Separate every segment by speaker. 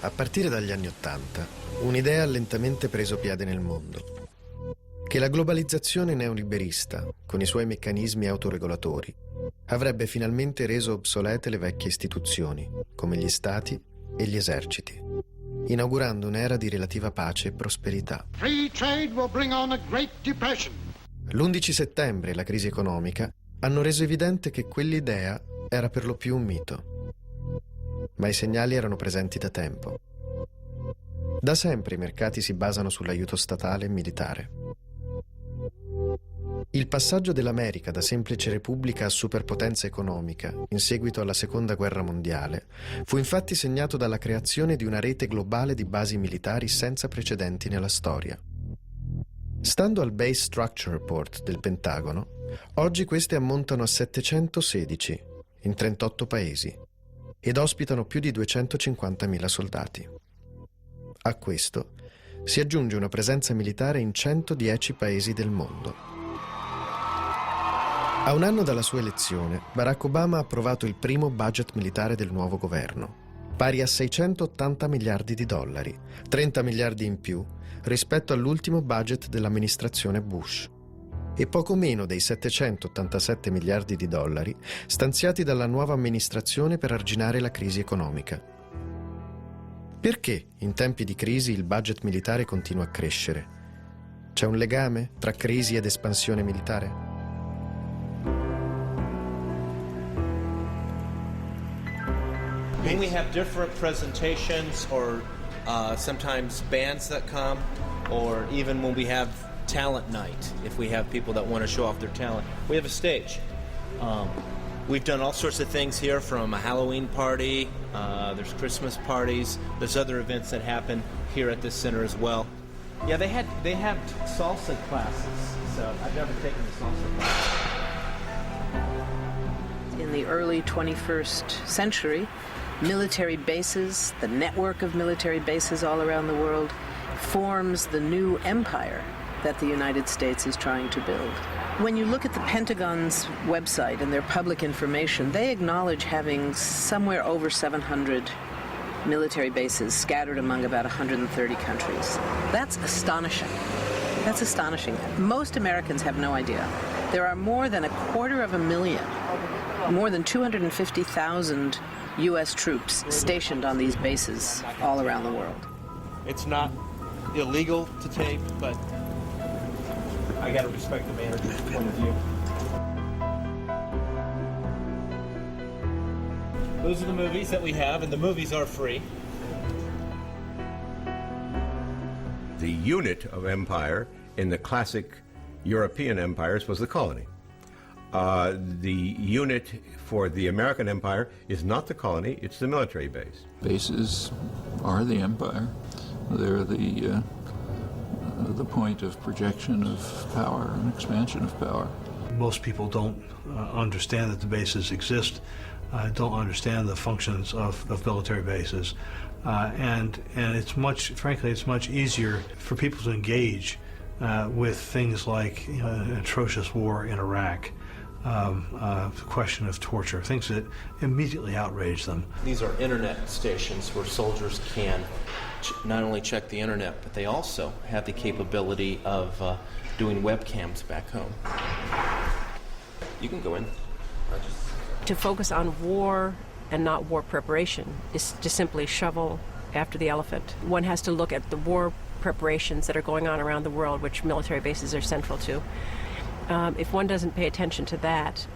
Speaker 1: A partire dagli anni '80, un'idea ha lentamente preso piede nel mondo. Che la globalizzazione neoliberista, con i suoi meccanismi autoregolatori, avrebbe finalmente reso obsolete le vecchie istituzioni, come gli stati e gli eserciti, inaugurando un'era di relativa pace e prosperità. L'11 settembre e la crisi economica hanno reso evidente che quell'idea era per lo più un mito. Ma i segnali erano presenti da tempo. Da sempre i mercati si basano sull'aiuto statale e militare. Il passaggio dell'America da semplice repubblica a superpotenza economica in seguito alla Seconda Guerra Mondiale fu infatti segnato dalla creazione di una rete globale di basi militari senza precedenti nella storia. Stando al Base Structure Report del Pentagono, oggi queste ammontano a 716 in 38 paesi ed ospitano più di 250.000 soldati. A questo si aggiunge una presenza militare in 110 paesi del mondo. A un anno dalla sua elezione, Barack Obama ha approvato il primo budget militare del nuovo governo, pari a 680 miliardi di dollari, 30 miliardi in più rispetto all'ultimo budget dell'amministrazione Bush, e poco meno dei 787 miliardi di dollari stanziati dalla nuova amministrazione per arginare la crisi economica. Perché in tempi di crisi il budget militare continua a crescere? C'è un legame tra crisi ed espansione militare?
Speaker 2: When we have different presentations or sometimes bands that come, or even when we have talent night, if we have people that want to show off their talent, we have a stage. We've done all sorts of things here, from a Halloween party, there's Christmas parties, there's other events that happen here at this center as well. Yeah, they have salsa classes, so I've never taken a salsa class.
Speaker 3: In the early 21st century, military bases, the network of military bases all around the world, forms the new empire that the United States is trying to build. When you look at the Pentagon's website and their public information, they acknowledge having somewhere over 700 military bases scattered among about 130 countries. That's astonishing. That's astonishing. Most Americans have no idea. There are more than 250,000, more than 250,000 U.S. troops stationed on these bases all around the world.
Speaker 2: It's not illegal to tape, but I got to respect the manager's point of view. Those are the movies that we have, and the movies are free.
Speaker 4: The unit of empire in the classic European empires was the colony. The unit for the American empire is not the colony, it's the military base.
Speaker 5: Bases are the empire. They're the point of projection of power and expansion of power.
Speaker 6: Most people don't understand that the bases exist, don't understand the functions of military bases, and it's frankly, it's much easier for people to engage with things like an atrocious war in Iraq, the question of torture, things that immediately outrage them.
Speaker 2: These are internet stations where soldiers can not only check the internet, but they also have the capability of doing webcams back home. You can go in.
Speaker 7: To focus on war and not war preparation is to simply shovel after the elephant. One has to look at the war preparations that are going on around the world, which military bases are central to. If one doesn't pay attention to that,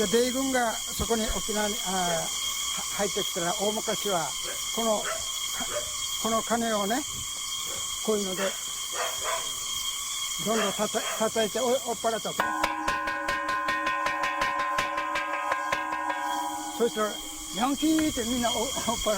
Speaker 8: で米軍がそこに沖縄に入ってきたら大昔はこの鐘をねこういうのでどんどん叩いて追っ払ったと。そしたらヤンキーってみんな追っ払う。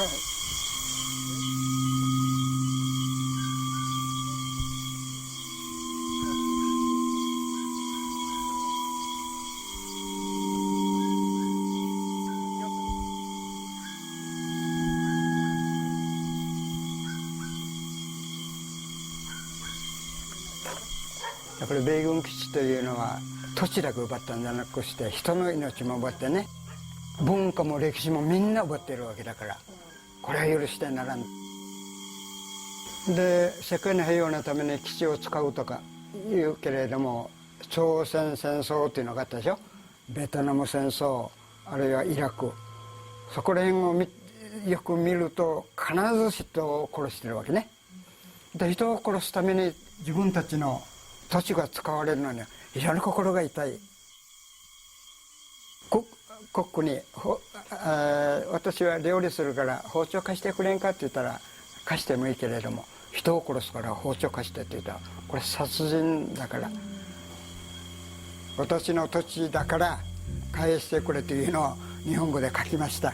Speaker 8: やっぱり米軍基地というのは土地だけ奪ったんじゃなくして人の命も奪ってね、文化も歴史もみんな奪っているわけだから、これは許してならん。で世界の平和のために基地を使うとか言うけれども、朝鮮戦争っていうのがあったでしょ。ベトナム戦争、あるいはイラク、そこら辺をよく見ると必ず人を殺してるわけね。で人を殺すために自分たちの土地が使われるのに非常に心が痛い。国に私は料理するから包丁貸してくれんかって言ったら貸してもいいけれども、人を殺すから包丁貸してって言ったらこれ殺人だから、私の土地だから返してくれというのを日本語で書きました。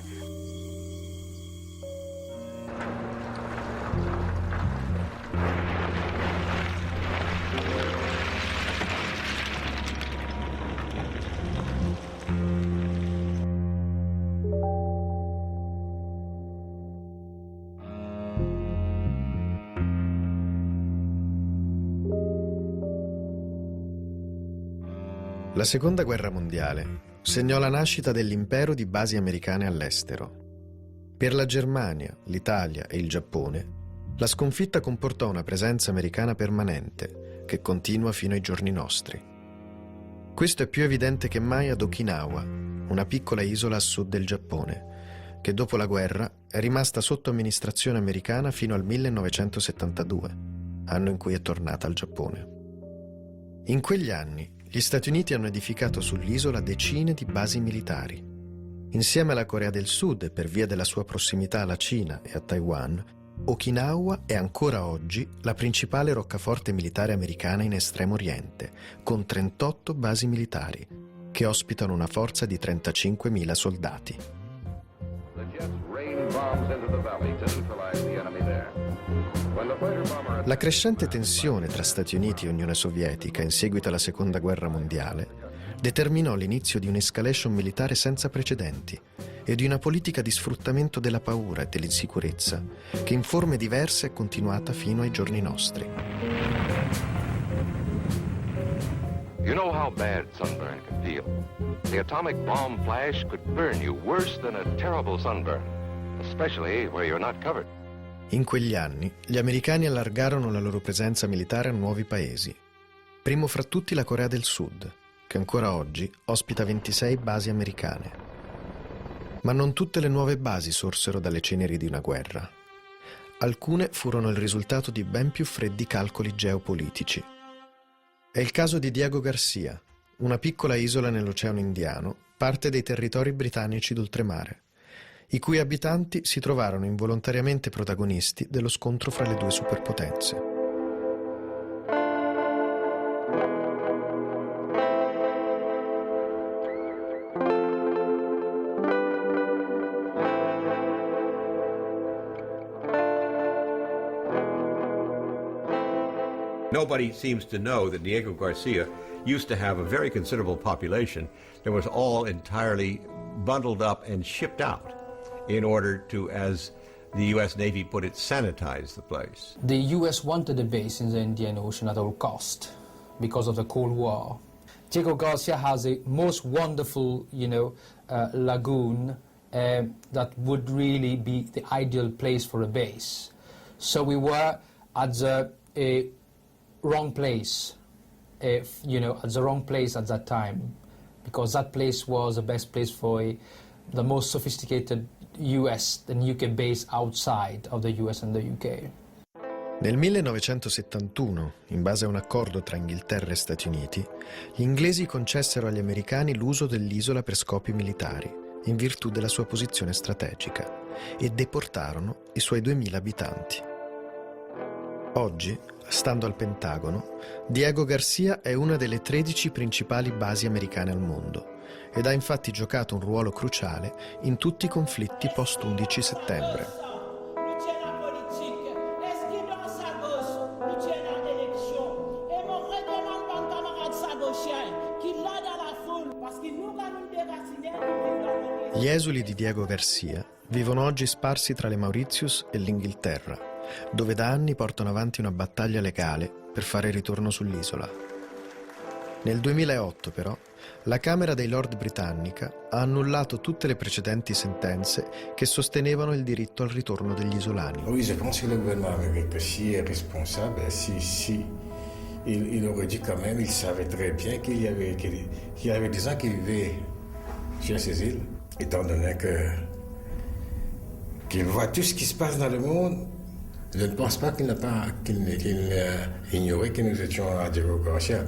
Speaker 1: La seconda guerra mondiale segnò la nascita dell'impero di basi americane all'estero. Per la Germania, l'Italia e il Giappone, la sconfitta comportò una presenza americana permanente che continua fino ai giorni nostri. Questo è più evidente che mai ad Okinawa, una piccola isola a sud del Giappone, che dopo la guerra è rimasta sotto amministrazione americana fino al 1972, anno in cui è tornata al Giappone. In quegli anni gli Stati Uniti hanno edificato sull'isola decine di basi militari. Insieme alla Corea del Sud, per via della sua prossimità alla Cina e a Taiwan, Okinawa è ancora oggi la principale roccaforte militare americana in Estremo Oriente, con 38 basi militari, che ospitano una forza di 35.000 soldati. La crescente tensione tra Stati Uniti e Unione Sovietica in seguito alla Seconda Guerra Mondiale determinò l'inizio di un'escalation militare senza precedenti e di una politica di sfruttamento della paura e dell'insicurezza che in forme diverse è continuata fino ai giorni nostri.
Speaker 9: You know how bad sunburn can feel. The atomic bomb flash could burn you worse than a terrible sunburn, especially where you're not covered.
Speaker 1: In quegli anni gli americani allargarono la loro presenza militare a nuovi paesi, primo fra tutti la Corea del Sud, che ancora oggi ospita 26 basi americane. Ma non tutte le nuove basi sorsero dalle ceneri di una guerra. Alcune furono il risultato di ben più freddi calcoli geopolitici. È il caso di Diego Garcia, una piccola isola nell'Oceano Indiano, parte dei territori britannici d'oltremare, i cui abitanti si trovarono involontariamente protagonisti dello scontro fra le due superpotenze.
Speaker 4: Nobody seems to know that Diego Garcia used to have a very considerable population that was all entirely bundled up and shipped out in order to, as the U.S. Navy put it, sanitize the place.
Speaker 10: The U.S. wanted a base in the Indian Ocean at all cost because of the Cold War. Diego Garcia has a most wonderful, lagoon that would really be the ideal place for a base. So we were at the wrong place, at the wrong place at that time, because that place was the best place for the most sophisticated US and UK base outside of the US and the UK.
Speaker 1: Nel 1971, in base a un accordo tra Inghilterra e Stati Uniti, gli inglesi concessero agli americani l'uso dell'isola per scopi militari, in virtù della sua posizione strategica, e deportarono i suoi 2000 abitanti. Oggi, stando al Pentagono, Diego Garcia è una delle 13 principali basi americane al mondo ed ha infatti giocato un ruolo cruciale in tutti i conflitti post-11 settembre. Gli esuli di Diego Garcia vivono oggi sparsi tra le Mauritius e l'Inghilterra, dove da anni portano avanti una battaglia legale per fare ritorno sull'isola. Nel 2008, però, la Camera dei Lord britannica ha annullato tutte le precedenti sentenze che sostenevano il diritto al ritorno degli isolani.
Speaker 11: Oui, je pense que le gouvernement américain, si est responsable, il aurait dit quand même, il savait très bien qu'il y avait des gens qui vivaient sur ces îles, étant donné qu'il voit tout ce qui se passe dans le monde. Je ne pense pas qu'il n'ait ignoré que nous étions à Diego Garcia.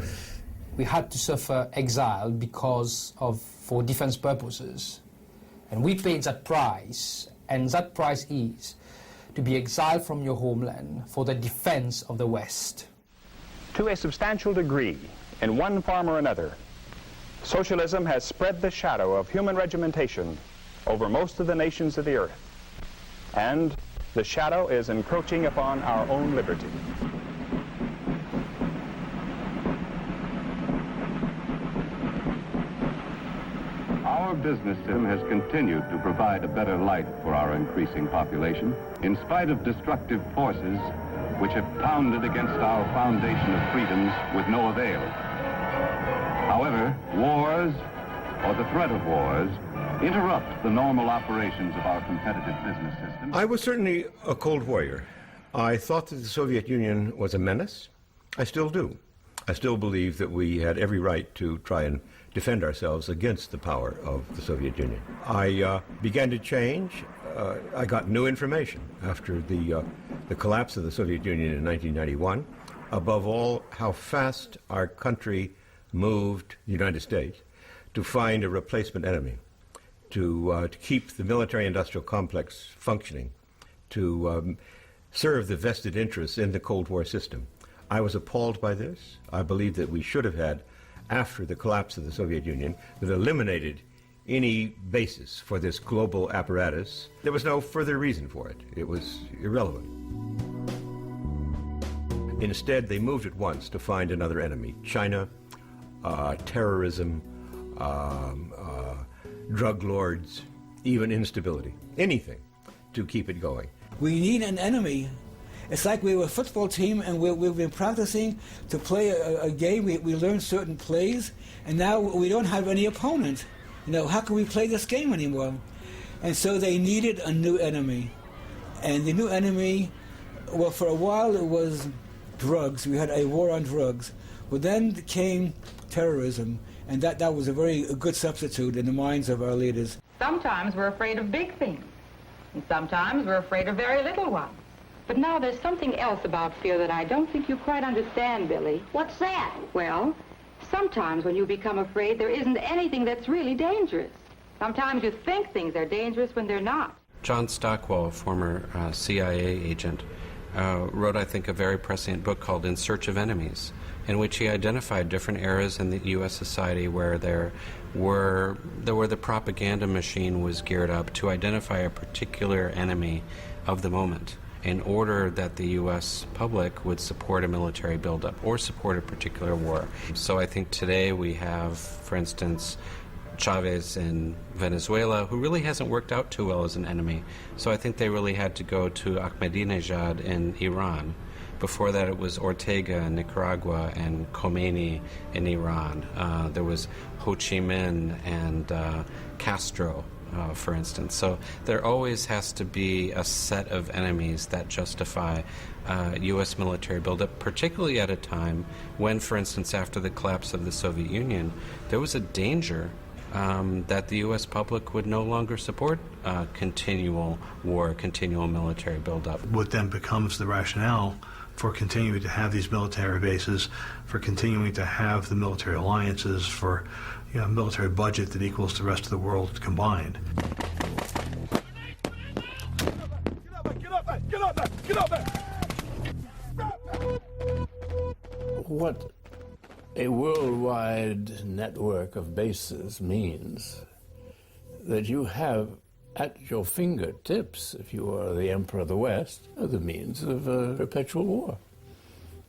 Speaker 10: We had to suffer exile for defense purposes. And we paid that price, and that price is to be exiled from your homeland for the defense of the West.
Speaker 12: To a substantial degree, in one form or another, socialism has spread the shadow of human regimentation over most of the nations of the earth. And the shadow is encroaching upon our own liberty.
Speaker 13: Our business system has continued to provide a better life for our increasing population, in spite of destructive forces which have pounded against our foundation of freedoms with no avail. However, wars, or the threat of wars, interrupt the normal operations of our competitive business system.
Speaker 4: I was certainly a Cold Warrior. I thought that the Soviet Union was a menace. I still do. I still believe that we had every right to try and defend ourselves against the power of the Soviet Union. I began to change. I got new information after the collapse of the Soviet Union in 1991. Above all, how fast our country moved, the United States, to find a replacement enemy, to keep the military-industrial complex functioning, to serve the vested interests in the Cold War system. I was appalled by this. I believe that we should have had, after the collapse of the Soviet Union, that eliminated any basis for this global apparatus. There was no further reason for it. It was irrelevant. Instead, they moved at once to find another enemy: China, terrorism, drug lords, even instability, anything to keep it going.
Speaker 14: We need an enemy. It's like we were a football team and we've been practicing to play a game. We learned certain plays, and now we don't have any opponent. You know, how can we play this game anymore? And so they needed a new enemy. And the new enemy, well, for a while it was drugs. We had a war on drugs. But then came terrorism, and that was a very good substitute in the minds of our leaders.
Speaker 15: Sometimes we're afraid of big things, and sometimes we're afraid of very little ones. But now there's something else about fear that I don't think you quite understand, Billy.
Speaker 16: What's that?
Speaker 15: Well, sometimes when you become afraid, there isn't anything that's really dangerous. Sometimes you think things are dangerous when they're not.
Speaker 17: John Stockwell, a former CIA agent, wrote, I think, a very prescient book called In Search of Enemies, in which he identified different eras in the U.S. society where the propaganda machine was geared up to identify a particular enemy of the moment, in order that the U.S. public would support a military buildup or support a particular war. So I think today we have, for instance, Chavez in Venezuela, who really hasn't worked out too well as an enemy. So I think they really had to go to Ahmadinejad in Iran. Before that it was Ortega in Nicaragua and Khomeini in Iran. There was Ho Chi Minh and Castro, for instance. So there always has to be a set of enemies that justify U.S. military buildup, particularly at a time when, for instance, after the collapse of the Soviet Union, there was a danger that the U.S. public would no longer support continual war, continual military buildup.
Speaker 6: What then becomes the rationale for continuing to have these military bases, for continuing to have the military alliances, for a military budget that equals the rest of the world combined.
Speaker 16: What a worldwide network of bases means that you have at your fingertips, if you are the Emperor of the West, the means of perpetual war.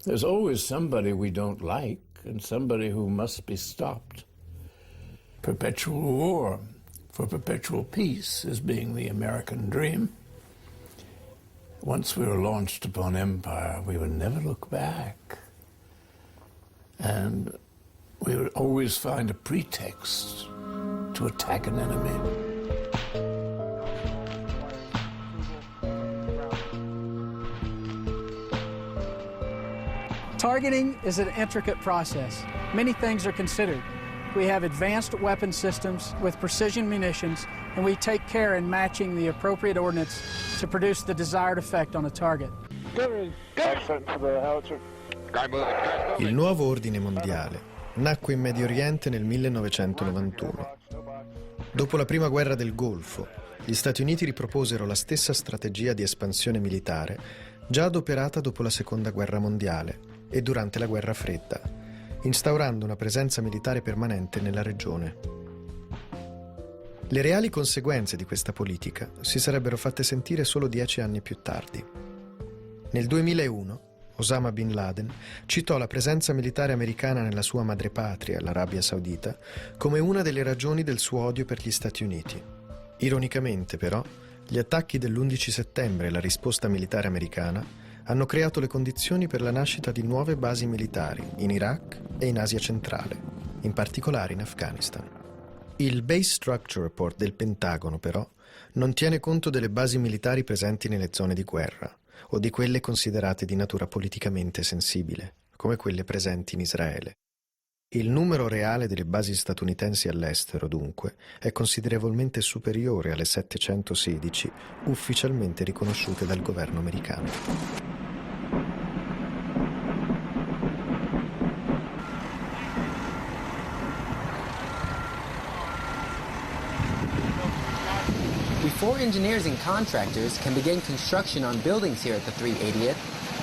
Speaker 16: There's always somebody we don't like and somebody who must be stopped. Perpetual war for perpetual peace is being the American dream. Once we were launched upon empire, we would never look back. And we would always find a pretext to attack an enemy.
Speaker 18: Targeting is an intricate process. Many things are considered. We have advanced weapon systems with precision munitions, and we take care in matching the appropriate ordnance to produce the desired effect on a target.
Speaker 1: Il nuovo ordine mondiale nacque in Medio Oriente nel 1991. Dopo la prima guerra del Golfo, gli Stati Uniti riproposero la stessa strategia di espansione militare già adoperata dopo la Seconda Guerra Mondiale e durante la Guerra Fredda, instaurando una presenza militare permanente nella regione. Le reali conseguenze di questa politica si sarebbero fatte sentire solo 10 anni più tardi. Nel 2001, Osama Bin Laden citò la presenza militare americana nella sua madrepatria, l'Arabia Saudita, come una delle ragioni del suo odio per gli Stati Uniti. Ironicamente, però, gli attacchi dell'11 settembre e la risposta militare americana hanno creato le condizioni per la nascita di nuove basi militari in Iraq e in Asia centrale, in particolare in Afghanistan. Il Base Structure Report del Pentagono, però, non tiene conto delle basi militari presenti nelle zone di guerra o di quelle considerate di natura politicamente sensibile, come quelle presenti in Israele. Il numero reale delle basi statunitensi all'estero, dunque, è considerevolmente superiore alle 716 ufficialmente riconosciute dal governo americano.
Speaker 19: Before engineers and contractors can begin construction on buildings here at the 380th,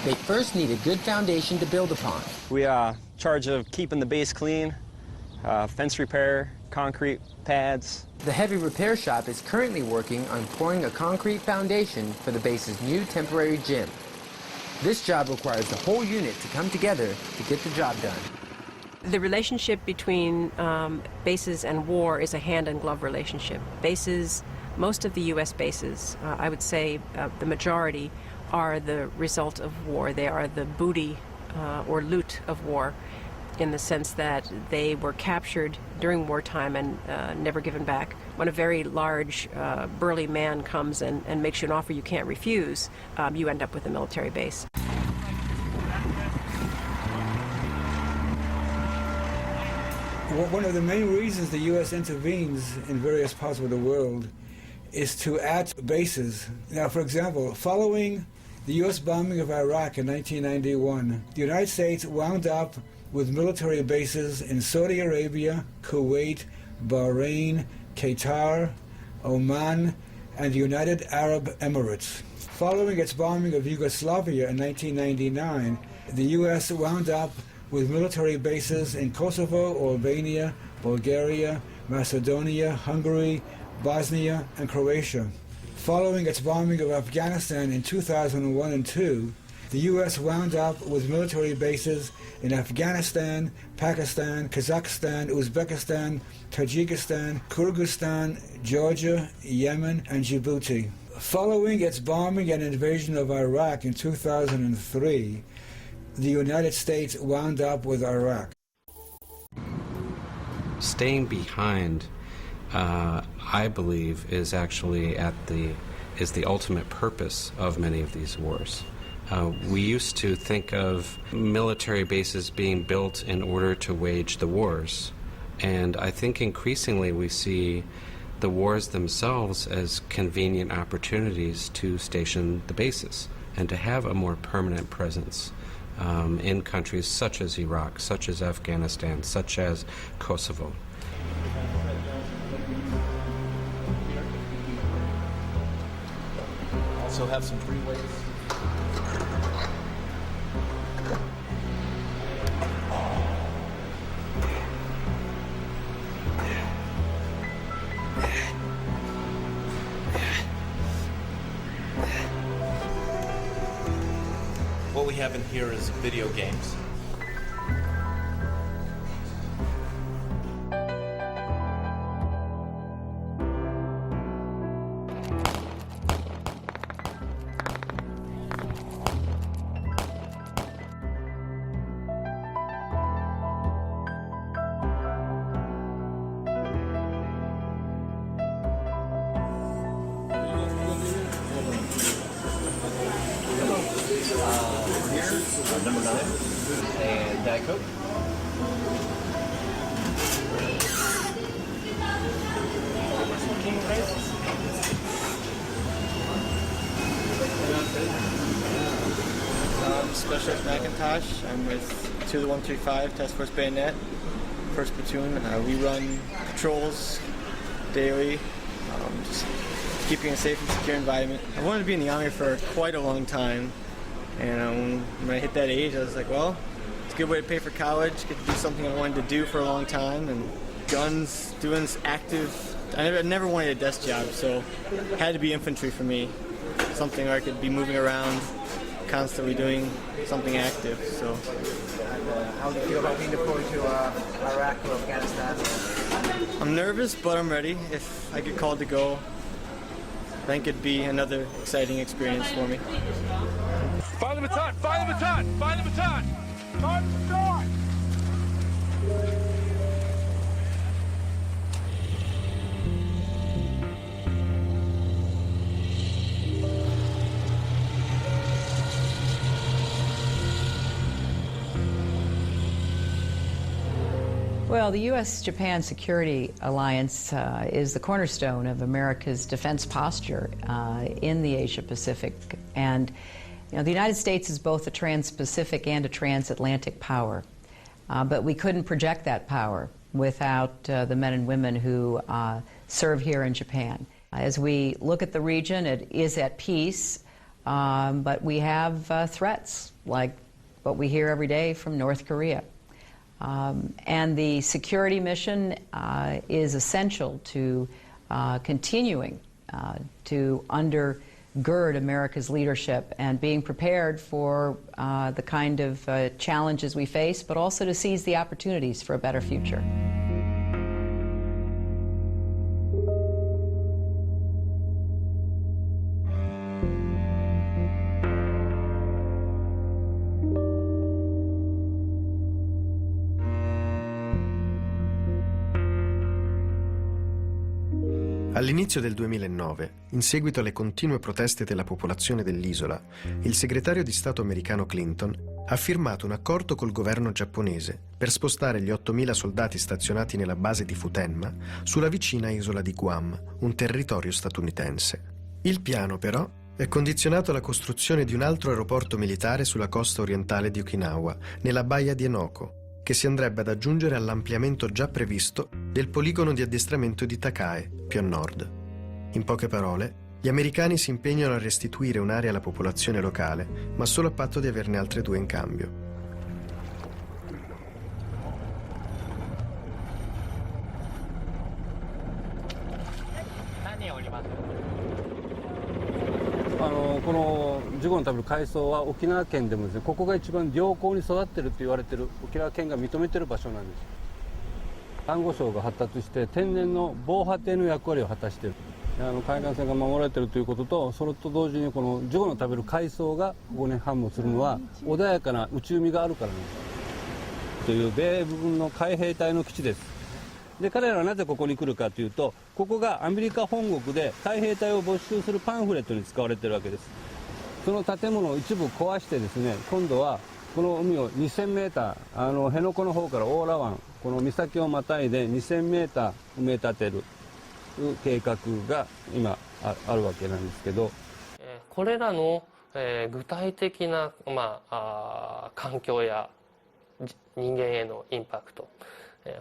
Speaker 19: they first need a good foundation to build upon.
Speaker 20: We are in charge of keeping the base clean, fence repair, concrete pads.
Speaker 19: The heavy repair shop is currently working on pouring a concrete foundation for the base's new temporary gym. This job requires the whole unit to come together to get the job done.
Speaker 7: The relationship between bases and war is a hand-in-glove relationship. Bases, most of the U.S. bases, I would say the majority, are the result of war. They are the booty or loot of war, in the sense that they were captured during wartime and never given back. When a very large, burly man comes and makes you an offer you can't refuse, you end up with a military base.
Speaker 14: One of the main reasons the U.S. intervenes in various parts of the world is to add bases. Now, for example, following the U.S. bombing of Iraq in 1991, the United States wound up with military bases in Saudi Arabia, Kuwait, Bahrain, Qatar, Oman, and the United Arab Emirates. Following its bombing of Yugoslavia in 1999, the U.S. wound up with military bases in Kosovo, Albania, Bulgaria, Macedonia, Hungary, Bosnia, and Croatia. Following its bombing of Afghanistan in 2001 and 2002, the U.S. wound up with military bases in Afghanistan, Pakistan, Kazakhstan, Uzbekistan, Tajikistan, Kyrgyzstan, Georgia, Yemen, and Djibouti. Following its bombing and invasion of Iraq in 2003, the United States wound up with Iraq.
Speaker 17: Staying behind, I believe, is actually is the ultimate purpose of many of these wars. We used to think of military bases being built in order to wage the wars, and I think increasingly we see the wars themselves as convenient opportunities to station the bases. and to have a more permanent presence in countries such as Iraq, such as Afghanistan, such as Kosovo.
Speaker 2: Also have some free weights. What we have in here is video games. Number 9 and Diet Coke.
Speaker 21: Specialist Macintosh. I'm with 2-135 Task Force Bayonet, 1st Platoon. We run patrols daily, just keeping a safe and secure environment. I wanted to be in the Army for quite a long time. And when I hit that age, I was like, well, it's a good way to pay for college, get to do something I wanted to do for a long time, and guns, doing this active, I never wanted a desk job, so it had to be infantry for me, something where I could be moving around, constantly doing something active, so.
Speaker 19: How do you feel about being deployed to Iraq or Afghanistan?
Speaker 21: I'm nervous, but I'm ready. If I get called to go, I think it'd be another exciting experience for me.
Speaker 22: Find the baton! Find the baton! Find the baton! Find the baton!
Speaker 23: Well, the U.S.-Japan Security Alliance is the cornerstone of America's defense posture in the Asia-Pacific. And you know, the United States is both a trans-Pacific and a transatlantic power. But we couldn't project that power without the men and women who serve here in Japan. As we look at the region, it is at peace, but we have threats like what we hear every day from North Korea. And the security mission is essential to continuing to undergird America's leadership and being prepared for the kind of challenges we face, but also to seize the opportunities for a better future.
Speaker 1: All'inizio del 2009, in seguito alle continue proteste della popolazione dell'isola, il segretario di Stato americano Clinton ha firmato un accordo col governo giapponese per spostare gli 8.000 soldati stazionati nella base di Futenma sulla vicina isola di Guam, un territorio statunitense. Il piano, però, è condizionato alla costruzione di un altro aeroporto militare sulla costa orientale di Okinawa, nella baia di Henoko, che si andrebbe ad aggiungere all'ampliamento già previsto del poligono di addestramento di Takae, più a nord. In poche parole, gli americani si impegnano a restituire un'area alla popolazione locale, ma solo a patto di averne altre 2 in cambio.
Speaker 24: このジュゴの食べる海藻は沖縄県でもですね、ここが一番良好に育っていると言われている沖縄県が認めている場所なんです。サンゴ礁が発達して天然の防波堤の役割を果たしている。海岸線が守られているということと、それと同時にこのジュゴの食べる海藻がここに繁茂するのは穏やかな内海があるからなんですという米軍の海兵隊の基地です。で、彼らはなぜここに来るかというと、ここがアメリカ本国で海兵隊を没収するパンフレットに使われているわけです。その建物を一部壊してですね、今度はこの海を2000メーター、辺野古の方から大良湾、この岬をまたいで2000メーター埋め立てる計画が今あるわけなんですけど、
Speaker 25: これらの
Speaker 3: 具体的な、環境や人間へのインパクト、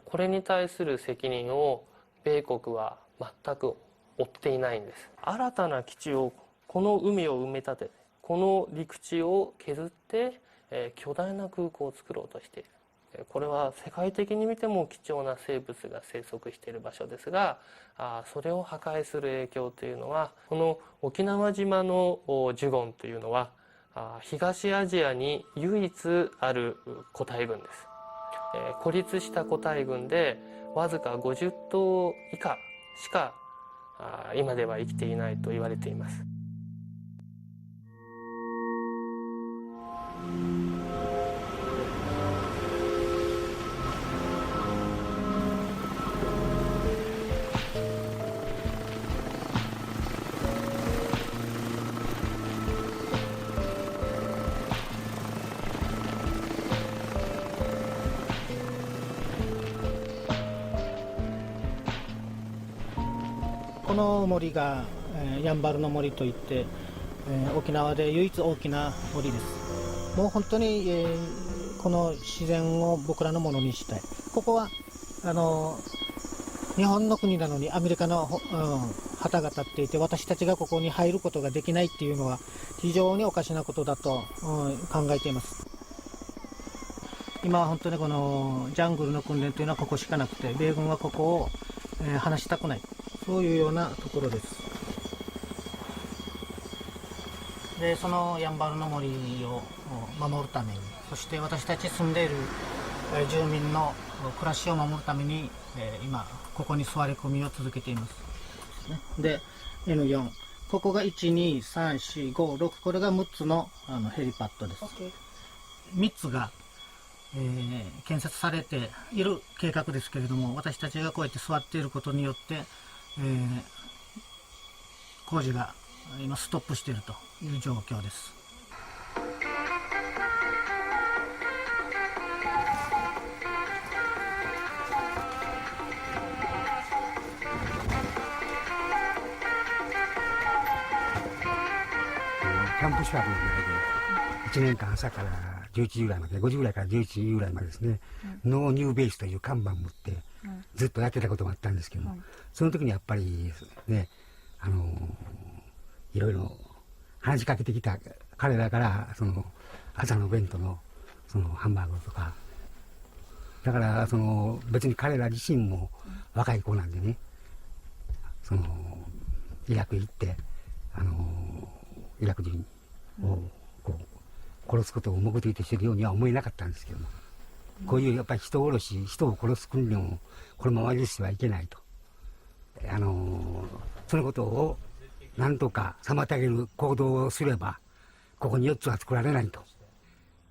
Speaker 3: これに対する責任を米国は全く負っていないんです。新たな基地を、この海を埋め立てて、この陸地を削って、巨大な空港を作ろうとしている。これは世界的に見ても貴重な生物が生息している場所ですが、それを破壊する影響というのは、この沖縄島のジュゴンというのは東アジアに唯一ある個体群です。孤立した個体群でわずか50頭以下しか今では生きていないと言われています。
Speaker 5: この森が、やんばるの森といって、沖縄で唯一大きな森です。もう本当に、この自然を僕らのものにしたい。ここは日本の国なのにアメリカの、旗が立っていて、私たちがここに入ることができないっていうのは非常におかしなことだと、考えています。今は本当にこのジャングルの訓練というのはここしかなくて、米軍はここを、離したくない、そういうようなところです。で、そのやんばるの森を守るために、そして私たち住んでいる住民の暮らしを守るために、今ここに座り込みを続けています。で、N4、ここが1、2、3、4、5、6、これが6つのヘリパッドです。3つが建設されている計画ですけれども、私たちがこうやって座っていることによって、工事が今ストップしているという状況です。
Speaker 8: キャンプ宿泊の中で1年間朝から11時ぐらいまで、5時ぐらいから11時ぐらいまでですね、ノーニューベースという看板を持ってずっとやってたことがあったんですけども、その時にやっぱりね、いろいろ話しかけてきた彼らから、その朝の弁当のそのハンバーグとか、だからその別に彼ら自身も若い子なんでね、そのイラク行ってイラク人をこう殺すことを目的としているようには思えなかったんですけども、こういうやっぱり人殺し、人を殺す訓練をこのまま許してはいけないと、そのことをなんとか妨げる行動をすればここに4つは作られないと、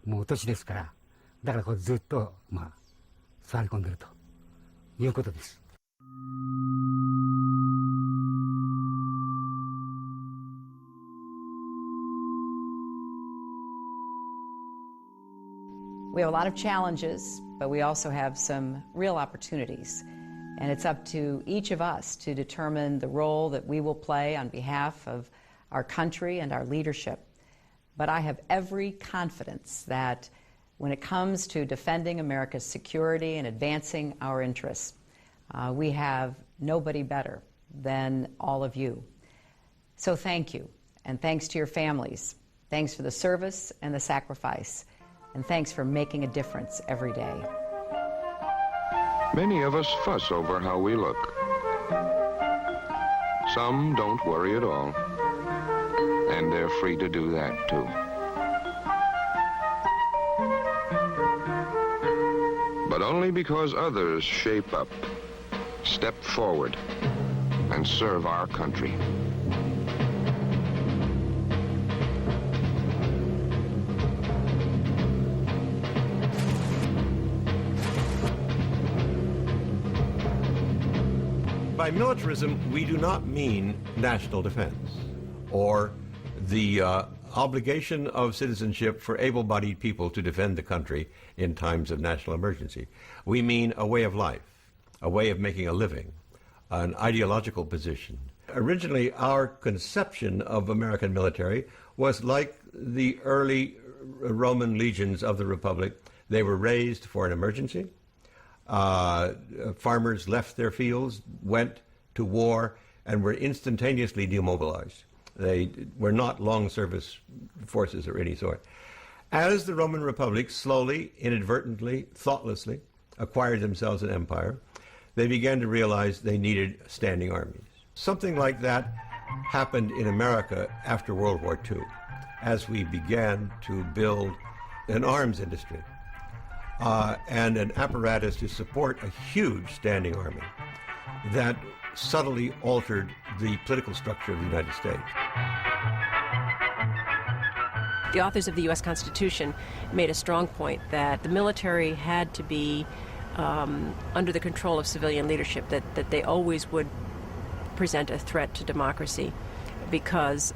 Speaker 8: もう年ですから、だからこれずっと座り込んでるということです。
Speaker 23: We have a lot of challenges, but we also have some real opportunities. And it's up to each of us to determine the role that we will play on behalf of our country and our leadership. But I have every confidence that when it comes to defending America's security and advancing our interests, we have nobody better than all of you. So thank you, and thanks to your families. Thanks for the service and the sacrifice. And thanks for making a difference every day.
Speaker 9: Many of us fuss over how we look. Some don't worry at all. And they're free to do that too. But only because others shape up, step forward, and serve our country.
Speaker 4: By militarism, we do not mean national defense or the obligation of citizenship for able-bodied people to defend the country in times of national emergency. We mean a way of life, a way of making a living, an ideological position. Originally, our conception of American military was like the early Roman legions of the Republic, they were raised for an emergency. Farmers left their fields, went to war, and were instantaneously demobilized. They were not long service forces of any sort. As the Roman Republic slowly, inadvertently, thoughtlessly acquired themselves an empire, they began to realize they needed standing armies. Something like that happened in America after World War II, as we began to build an arms industry and an apparatus to support a huge standing army that subtly altered the political structure of the United States.
Speaker 7: The authors of the U.S. Constitution made a strong point that the military had to be under the control of civilian leadership, that they always would present a threat to democracy because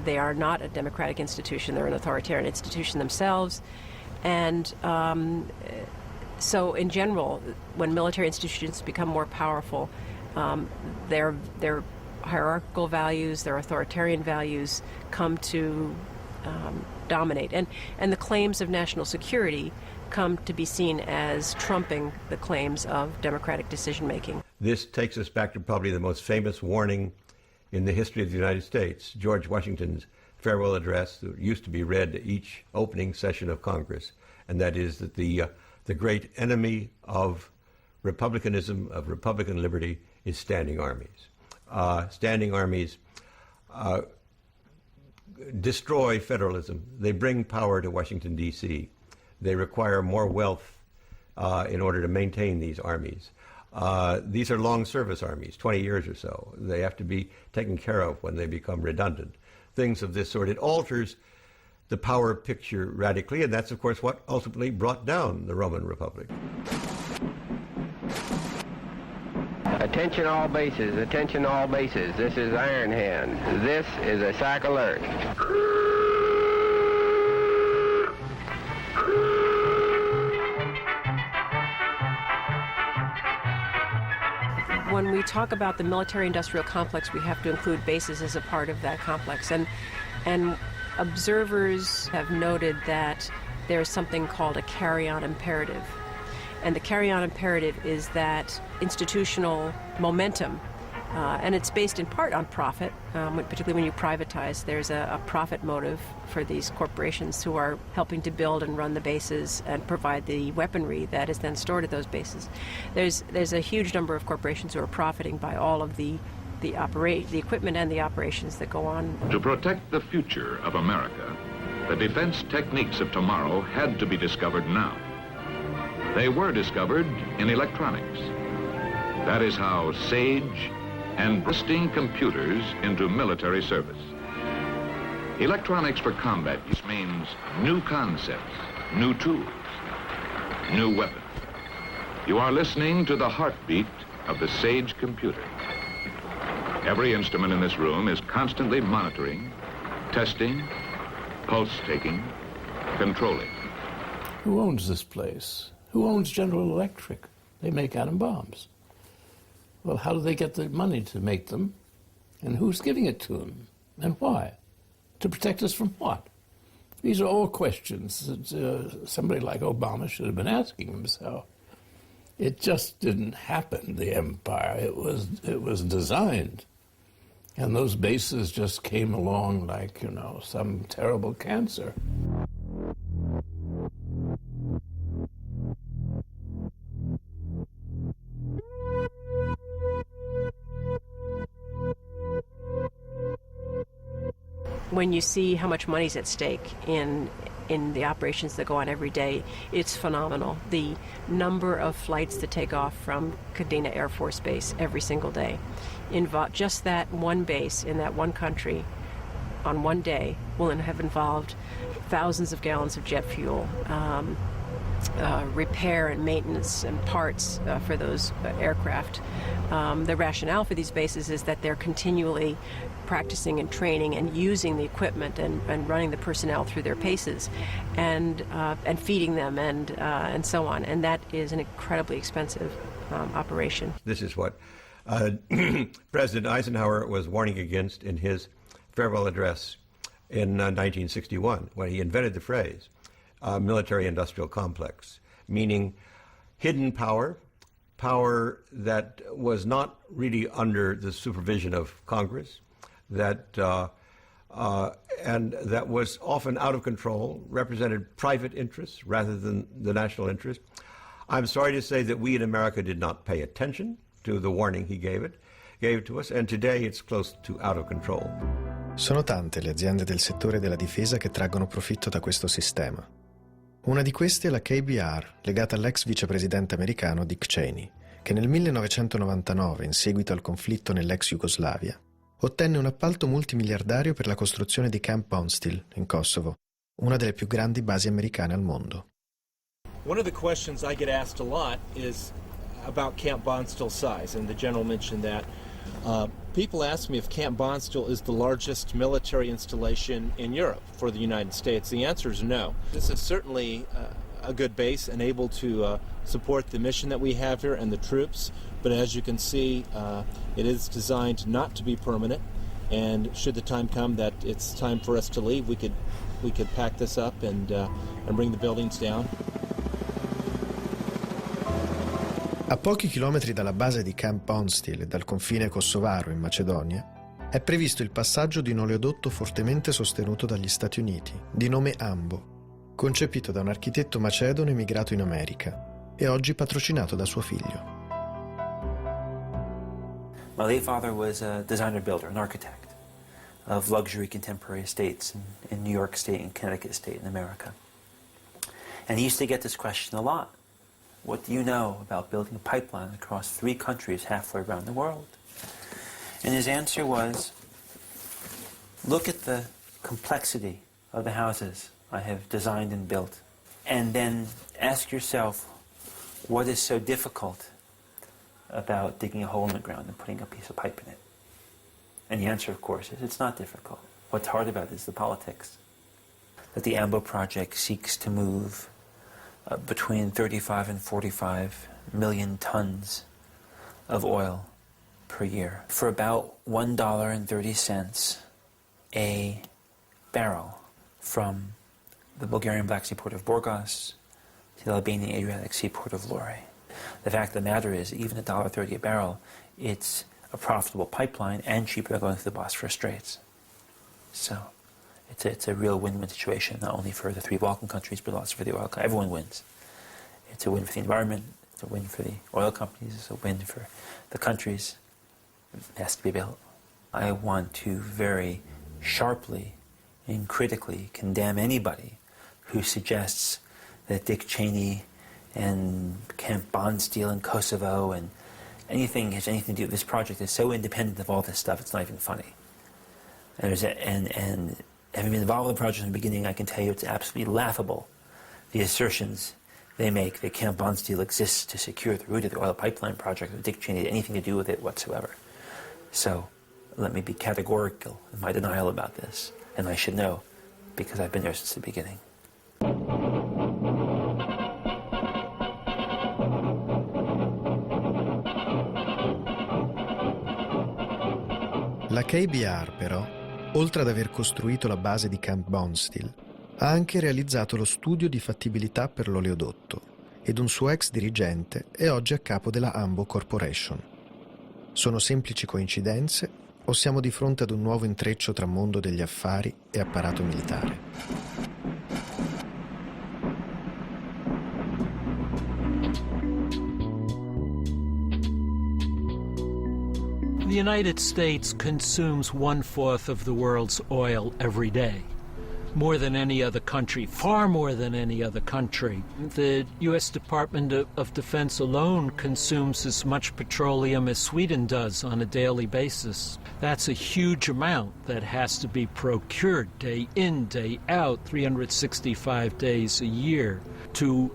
Speaker 7: they are not a democratic institution, they're an authoritarian institution themselves. And so in general, when military institutions become more powerful, their hierarchical values, their authoritarian values come to dominate. And the claims of national security come to be seen as trumping the claims of democratic decision-making.
Speaker 4: This takes us back to probably the most famous warning in the history of the United States, George Washington's farewell address that used to be read at each opening session of Congress, and that is that the great enemy of republicanism, of Republican liberty, is standing armies. Standing armies destroy federalism. They bring power to Washington, D.C. They require more wealth in order to maintain these armies. These are long service armies, 20 years or so. They have to be taken care of when they become redundant. Things of this sort. It alters the power picture radically, and that's, of course, what ultimately brought down the Roman Republic.
Speaker 9: Attention all bases, attention all bases. This is Iron Hand. This is a SAC alert.
Speaker 7: When we talk about the military-industrial complex, we have to include bases as a part of that complex. And observers have noted that there's something called a carry-on imperative. And the carry-on imperative is that institutional momentum, and it's based in part on profit, particularly when you privatize. There's a profit motive for these corporations who are helping to build and run the bases and provide the weaponry that is then stored at those bases. There's a huge number of corporations who are profiting by all of the equipment and the operations that go on.
Speaker 10: To protect the future of America, the defense techniques of tomorrow had to be discovered now. They were discovered in electronics. That is how SAGE and bursting computers into military service. Electronics for combat use means new concepts, new tools, new weapons. You are listening to the heartbeat of the SAGE computer. Every instrument in this room is constantly monitoring, testing, pulse-taking, controlling.
Speaker 16: Who owns this place? Who owns General Electric? They make atom bombs. Well, how do they get the money to make them? And who's giving it to them? And why? To protect us from what? These are all questions that somebody like Obama should have been asking himself. It just didn't happen, the empire. It was designed. And those bases just came along like, you know, some terrible cancer.
Speaker 7: When you see how much money's at stake in the operations that go on every day, it's phenomenal. The number of flights that take off from Kadena Air Force Base every single day. Just that one base in that one country on one day will have involved thousands of gallons of jet fuel, repair and maintenance and parts for those aircraft. The rationale for these bases is that they're continually practicing and training and using the equipment and running the personnel through their paces and feeding them and so on. And that is an incredibly expensive operation.
Speaker 4: This is what President Eisenhower was warning against in his farewell address in 1961 when he invented the phrase military-industrial complex, meaning hidden power, power that was not really under the supervision of Congress, and that was often out of control, represented private interests rather than the national interest. I'm sorry to say that we in America did not pay attention to the warning he gave to us, and today it's close to out of control.
Speaker 1: Sono tante le aziende del settore della difesa che traggono profitto da questo sistema. Una di queste è la KBR, legata all'ex vicepresidente americano Dick Cheney, che nel 1999, in seguito al conflitto nell'ex Jugoslavia, ottenne un appalto multimiliardario per la costruzione di Camp Bondsteel, in Kosovo, una delle più grandi basi americane al mondo.
Speaker 2: One of the questions I get asked a lot is about Camp Bondsteel size, and the general mentioned that. People ask me if Camp Bondsteel is the largest military installation in Europe for the United States. The answer is no. This is certainly a good base and able to support the mission that we have here and the troops, but as you can see, it is designed not to be permanent, and should the time come that it's time for us to leave, we could pack this up and bring the buildings down.
Speaker 1: A pochi chilometri dalla base di Camp Bondsteel e dal confine kosovaro in Macedonia è previsto il passaggio di un oleodotto fortemente sostenuto dagli Stati Uniti, di nome Ambo, concepito da un architetto macedono emigrato in America e oggi patrocinato da suo figlio.
Speaker 11: My late father was a designer builder, an architect of luxury contemporary estates in New York State and Connecticut State in America. And he used to get this question a lot. What do you know about building a pipeline across 3 countries halfway around the world? And his answer was, look at the complexity of the houses I have designed and built, and then ask yourself, what is so difficult about digging a hole in the ground and putting a piece of pipe in it? And the answer, of course, is it's not difficult. What's hard about it is the politics. That the AMBO project seeks to move between 35 and 45 million tons of oil per year for about $1.30 a barrel from the Bulgarian Black Sea port of Burgas to the Albanian Adriatic Sea port of Lore. The fact of the matter is, even $1.30 a barrel, it's a profitable pipeline and cheaper than going through the Bosphorus Straits. So it's a real win-win situation, not only for the 3 Balkan countries, but also for the oil companies. Everyone wins. It's a win for the environment, it's a win for the oil companies, it's a win for the countries. It has to be built. I want to very sharply and critically condemn anybody who suggests that Dick Cheney and Camp Bondsteel in Kosovo and anything has anything to do with this project is so independent of all this stuff, it's not even funny. And having been involved in the project from the beginning, I can tell you it's absolutely laughable, the assertions they make that Camp Bondsteel exists to secure the route of the oil pipeline project, or Dick Cheney had anything to do with it whatsoever. So let me be categorical in my denial about this, and I should know, because I've been there since the beginning.
Speaker 1: La KBR, però, oltre ad aver costruito la base di Camp Bondsteel, ha anche realizzato lo studio di fattibilità per l'oleodotto ed un suo ex dirigente è oggi a capo della Ambo Corporation. Sono semplici coincidenze o siamo di fronte ad un nuovo intreccio tra mondo degli affari e apparato militare?
Speaker 12: The United States consumes 1/4 of the world's oil every day, more than any other country, far more than any other country. The U.S. Department of Defense alone consumes as much petroleum as Sweden does on a daily basis. That's a huge amount that has to be procured day in, day out, 365 days a year. To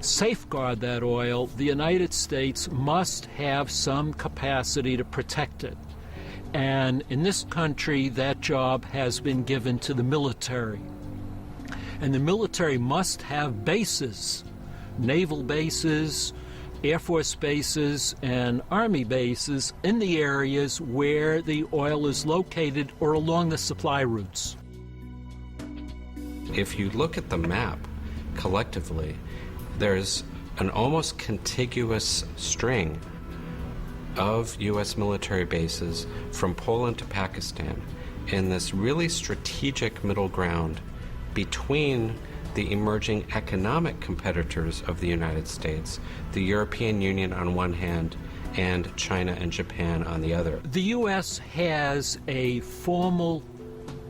Speaker 12: safeguard that oil, the United States must have some capacity to protect it. And in this country, that job has been given to the military. And the military must have bases, naval bases, Air Force bases, and Army bases in the areas where the oil is located or along the supply routes.
Speaker 17: if you look at the map collectively, there's an almost contiguous string of U.S. military bases from Poland to Pakistan in this really strategic middle ground between the emerging economic competitors of the United States, the European Union on one hand, and China and Japan on the other.
Speaker 12: The U.S. has a formal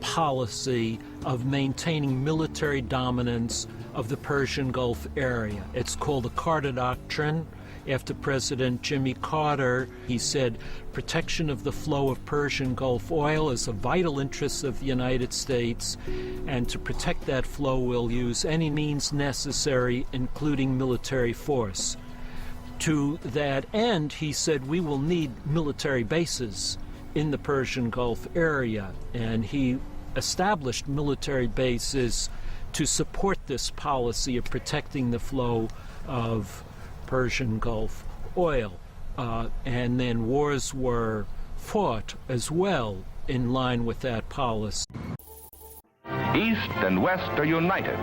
Speaker 12: policy of maintaining military dominance of the Persian Gulf area. It's called the Carter Doctrine. After President Jimmy Carter, he said protection of the flow of Persian Gulf oil is a vital interest of the United States, and to protect that flow we'll use any means necessary, including military force. To that end, he said we will need military bases in the Persian Gulf area, and he established military bases to support this policy of protecting the flow of Persian Gulf oil. And then wars were fought as well in line with that policy.
Speaker 10: East and West are united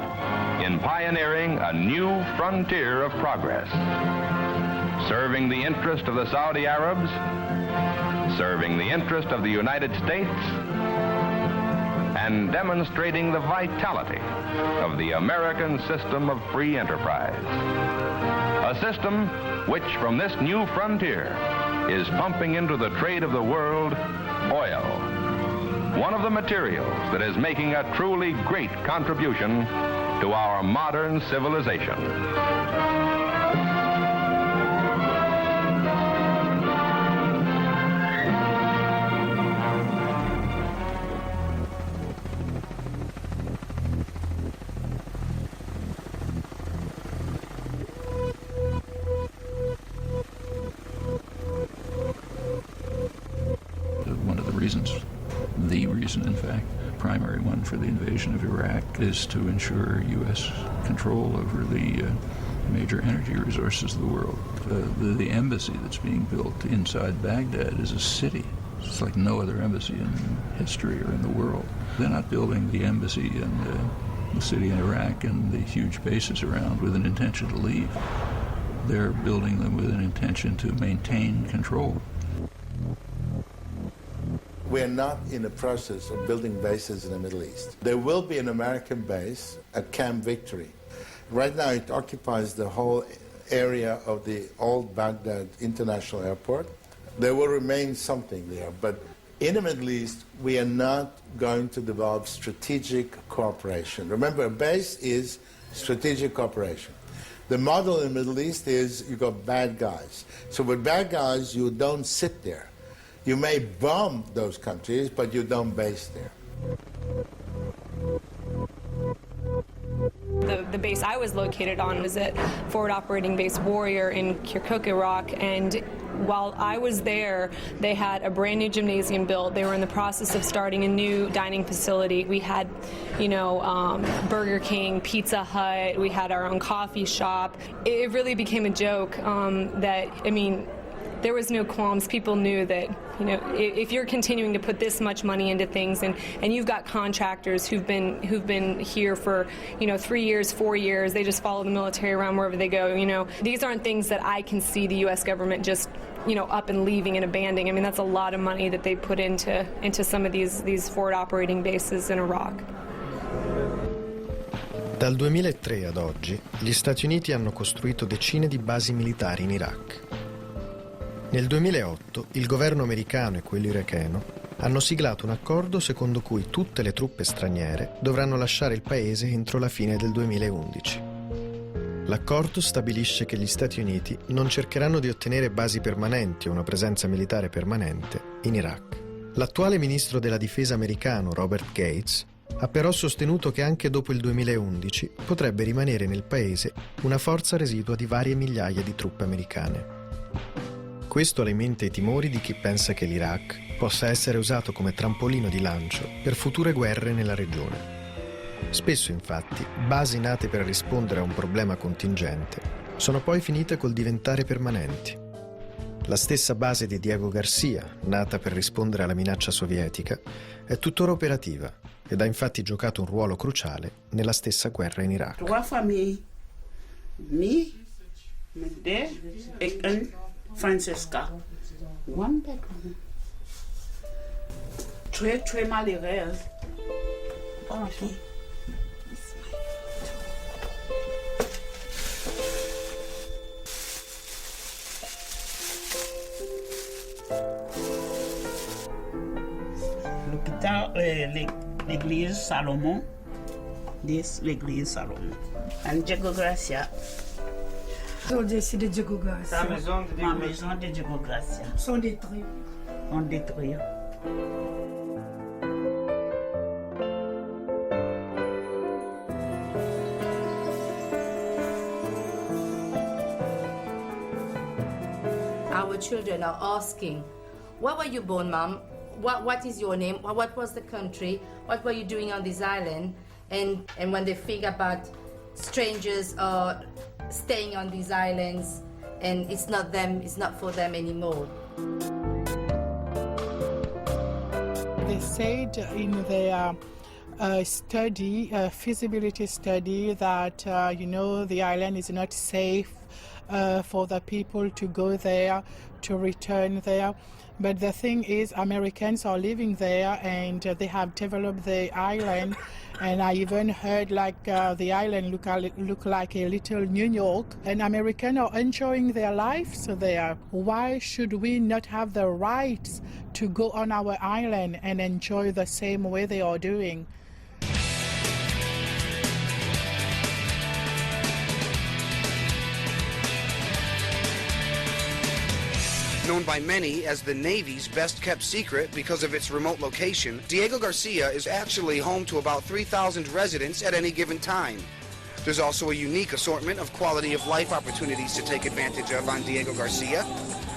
Speaker 10: in pioneering a new frontier of progress, serving the interest of the Saudi Arabs, serving the interest of the United States, and demonstrating the vitality of the American system of free enterprise. A system which, from this new frontier, is pumping into the trade of the world oil, one of the materials that is making a truly great contribution to our modern civilization.
Speaker 6: The reason, in fact, primary one for the invasion of Iraq is to ensure U.S. control over the major energy resources of the world. The embassy that's being built inside Baghdad is a city. It's like no other embassy in history or in the world. They're not building the embassy and the city in Iraq and the huge bases around with an intention to leave. They're building them with an intention to maintain control.
Speaker 13: We're not in the process of building bases in the Middle East. There will be an American base at Camp Victory. Right now it occupies the whole area of the old Baghdad International Airport. There will remain something there, but in the Middle East we are not going to develop strategic cooperation. Remember, a base is strategic cooperation. The model in the Middle East is you got bad guys. So with bad guys you don't sit there. You may bomb those countries, but you don't base there.
Speaker 15: The base I was located on was at Forward Operating Base Warrior in Kirkuk, Iraq, and while I was there, they had a brand new gymnasium built. They were in the process of starting a new dining facility. We had, Burger King, Pizza Hut, we had our own coffee shop. It really became a joke there was no qualms. People knew that, if you're continuing to put this much money into things and you've got contractors who've been here for, 3 years, 4 years, they just follow the military around wherever they go, these aren't things that I can see the U.S. government just, up and leaving and abandoning. That's a lot of money that they put into some of these forward operating bases in Iraq.
Speaker 1: Dal 2003 ad oggi, gli Stati Uniti hanno costruito decine di basi militari in Iraq. Nel 2008 il governo americano e quello iracheno hanno siglato un accordo secondo cui tutte le truppe straniere dovranno lasciare il paese entro la fine del 2011. L'accordo stabilisce che gli Stati Uniti non cercheranno di ottenere basi permanenti o una presenza militare permanente in Iraq. L'attuale ministro della difesa americano Robert Gates ha però sostenuto che anche dopo il 2011 potrebbe rimanere nel paese una forza residua di varie migliaia di truppe americane. Questo alimenta i timori di chi pensa che l'Iraq possa essere usato come trampolino di lancio per future guerre nella regione. Spesso, infatti, basi nate per rispondere a un problema contingente sono poi finite col diventare permanenti. La stessa base di Diego Garcia, nata per rispondere alla minaccia sovietica, è tuttora operativa ed ha infatti giocato un ruolo cruciale nella stessa guerra in Iraq.
Speaker 14: 3 familles, me, my dad, and Francesca. 1 bedroom. Très malheureuse. Okay. L'église Salomon, l'église Salomon. And Diego Gracia.
Speaker 18: So c'est de Diego Gracia.
Speaker 14: Ma maison de Diego Gracia.
Speaker 18: Sont détruits.
Speaker 14: On détruit.
Speaker 19: Our children are asking, where were you born, Mom? What is your name? What was the country? What were you doing on this island? And when they think about strangers are staying on these islands and it's not them, it's not for them anymore.
Speaker 20: They said in their feasibility study, that the island is not safe for the people to go there, to return there. But the thing is, Americans are living there and they have developed the island. And I even heard the island look like a little New York. And Americans are enjoying their lives there. Why should we not have the rights to go on our island and enjoy the same way they are doing?
Speaker 25: Known by many as the Navy's best-kept secret because of its remote location, Diego Garcia is actually home to about 3,000 residents at any given time. There's also a unique assortment of quality-of-life opportunities to take advantage of on Diego Garcia.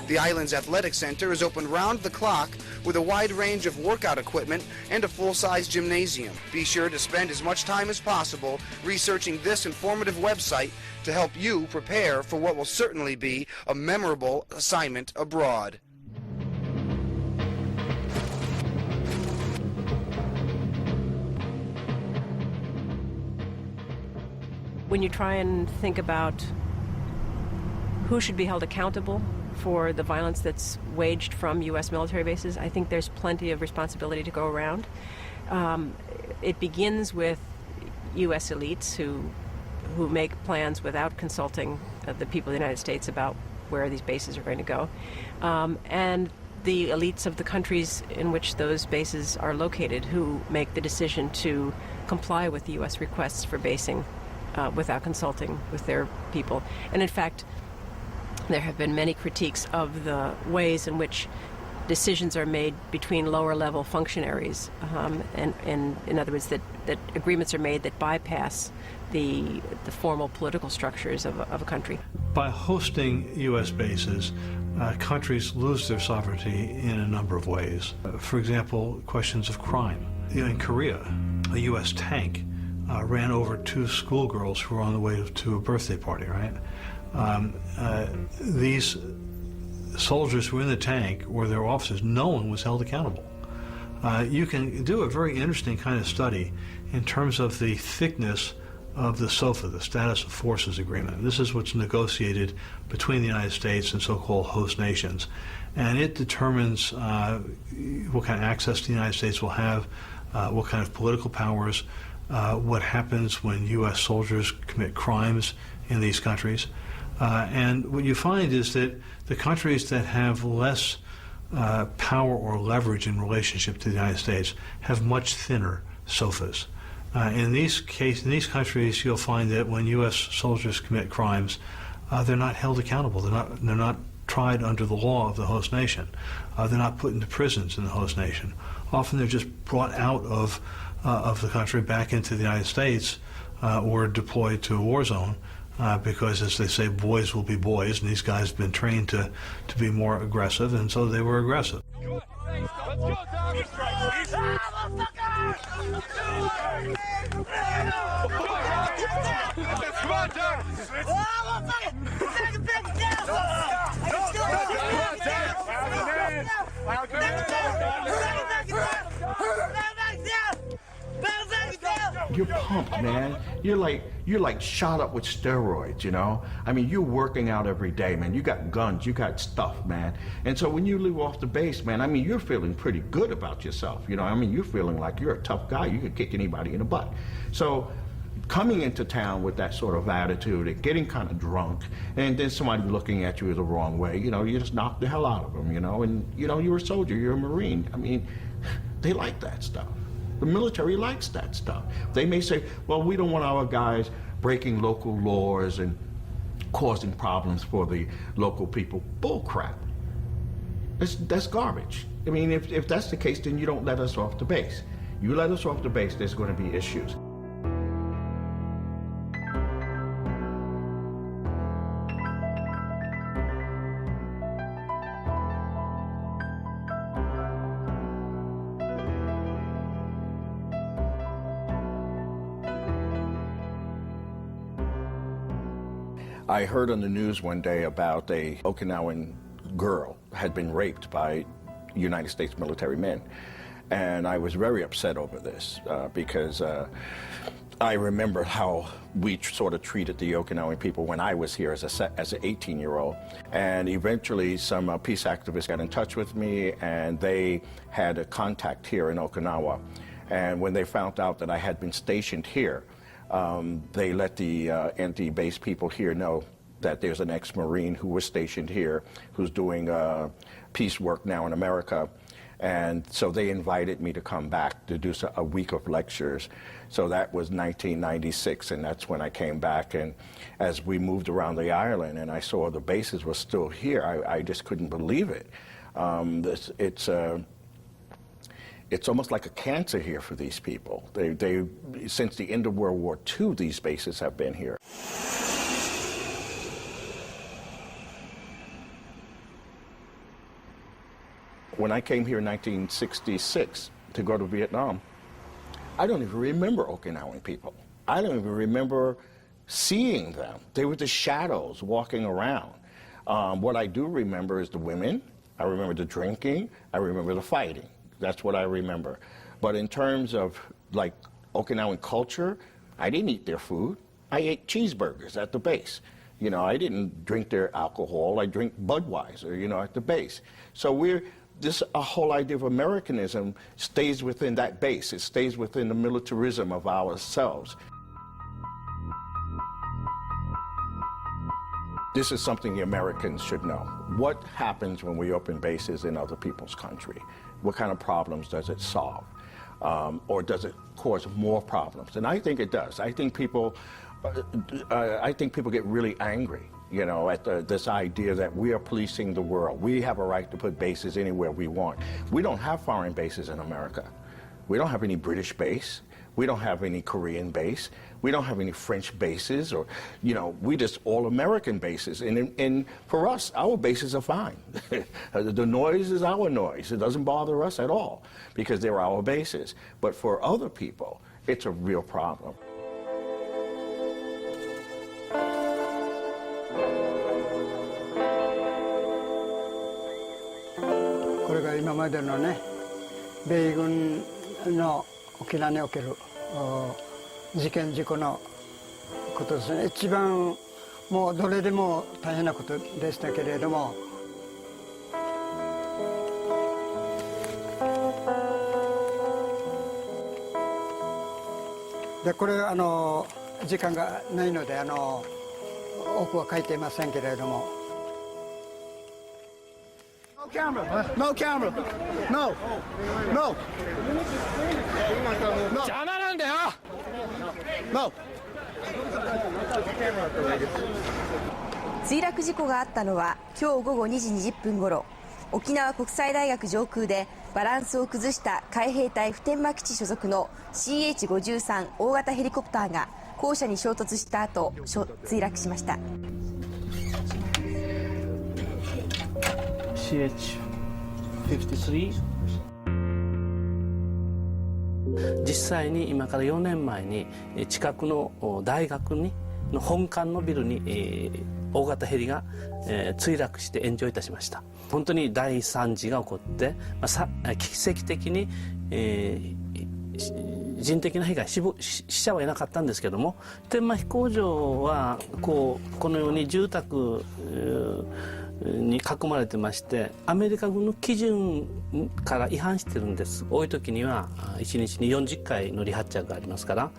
Speaker 25: The island's athletic center is open round the clock with a wide range of workout equipment and a full-size gymnasium. Be sure to spend as much time as possible researching this informative website to help you prepare for what will certainly be a memorable assignment abroad.
Speaker 7: When you try and think about who should be held accountable for the violence that's waged from U.S. military bases, I think there's plenty of responsibility to go around. It begins with U.S. elites who make plans without consulting the people of the United States about where these bases are going to go. And the elites of the countries in which those bases are located who make the decision to comply with the U.S. requests for basing without consulting with their people. And in fact, there have been many critiques of the ways in which decisions are made between lower-level functionaries, and in other words, that agreements are made that bypass the formal political structures of a country.
Speaker 26: By hosting U.S. bases, countries lose their sovereignty in a number of ways. For example, questions of crime. In Korea, a U.S. tank ran over 2 schoolgirls who were on the way to a birthday party, right? These soldiers who were in the tank or their officers, no one was held accountable. You can do a very interesting kind of study in terms of the thickness of the SOFA, the Status of Forces Agreement. This is what's negotiated between the United States and so-called host nations. And it determines what kind of access the United States will have, what kind of political powers, what happens when U.S. soldiers commit crimes in these countries. And what you find is that the countries that have less power or leverage in relationship to the United States have much thinner SOFAs. In these countries, you'll find that when U.S. soldiers commit crimes, they're not held accountable. They're not tried under the law of the host nation. They're not put into prisons in the host nation. Often they're just brought out of the country back into the United States or deployed to a war zone because, as they say, boys will be boys, and these guys have been trained to be more aggressive, and so they were aggressive.
Speaker 27: Let's go, Dog! Come on, Dog!
Speaker 3: you're pumped, man. You're like shot up with steroids, you know? I mean, you're working out every day, man. You got guns, you got stuff, man. And so when you leave off the base, man, I mean, you're feeling pretty good about yourself, you know? I mean, you're feeling like you're a tough guy. You could kick anybody in the butt. So coming into town with that sort of attitude and getting kind of drunk, and then somebody looking at you the wrong way, you know, you just knock the hell out of them, you know? And, you know, you're a soldier, you're a Marine. I mean, they like that stuff. The military likes that stuff. They may say, well, we don't want our guys breaking local laws and causing problems for the local people. Bull crap. That's garbage. I mean, if that's the case, then you don't let us off the base. You let us off the base, there's going to be issues. I heard on the news one day about a Okinawan girl had been raped by United States military men. And I was very upset over this because I remember how we sort of treated the Okinawan people when I was here as an 18-year-old. And eventually some peace activists got in touch with me, and they had a contact here in Okinawa. And when they found out that I had been stationed here, they let the anti-base people here know that there's an ex-Marine who was stationed here who's doing peace work now in America. And so they invited me to come back to do a week of lectures. So that was 1996, and that's when I came back. And as we moved around the island and I saw the bases were still here, I just couldn't believe it. It's almost like a cancer here for these people. They since the end of World War II, these bases have been here. When I came here in 1966 to go to Vietnam, I don't even remember Okinawan people. I don't even remember seeing them. They were the shadows walking around. What I do remember is the women. I remember the drinking. I remember the fighting. That's what I remember. But in terms of like Okinawan culture, I didn't eat their food. I ate cheeseburgers at the base. You know, I didn't drink their alcohol. I drink Budweiser, you know, at the base. So this whole idea of Americanism stays within that base. It stays within the militarism of ourselves. This is something the Americans should know. What happens when we open bases in other people's country? What kind of problems does it solve? Or does it cause more problems? And I think it does. I think people get really angry, you know, at this idea that we are policing the world. We have a right to put bases anywhere we want. We don't have foreign bases in America. We don't have any British base. We don't have any Korean base. We don't have any French bases, or, you know, we just all American bases. And for us, our bases are fine. The noise is our noise. It doesn't bother us at all because they're our bases. But for other people, it's a real problem.
Speaker 5: これが今までのね、米軍の沖縄における事件事故のことですね。一番もうどれでも大変なことでしたけれども、でこれ時間がないので多くは書いていませんけれども。No camera! No camera! No! No! 邪魔なんだよ! No!
Speaker 8: 墜落事故があったのは今日午後2時20分ごろ、沖縄国際大学上空でバランスを崩した海兵隊普天間基地所属の CH-53 大型ヘリコプターが校舎に衝突した後墜落しました。
Speaker 21: CH-53 実際に今から4年前に近くの大学の本館のビルに大型ヘリが墜落して炎上いたしました。本当に大惨事が起こって奇跡的に人的な被害、死者はいなかったんですけども、普天間飛行場はこのように住宅に囲まれてまして、アメリカ軍の基準から違反してるんです。多い時には1日に40回の離発着がありますから、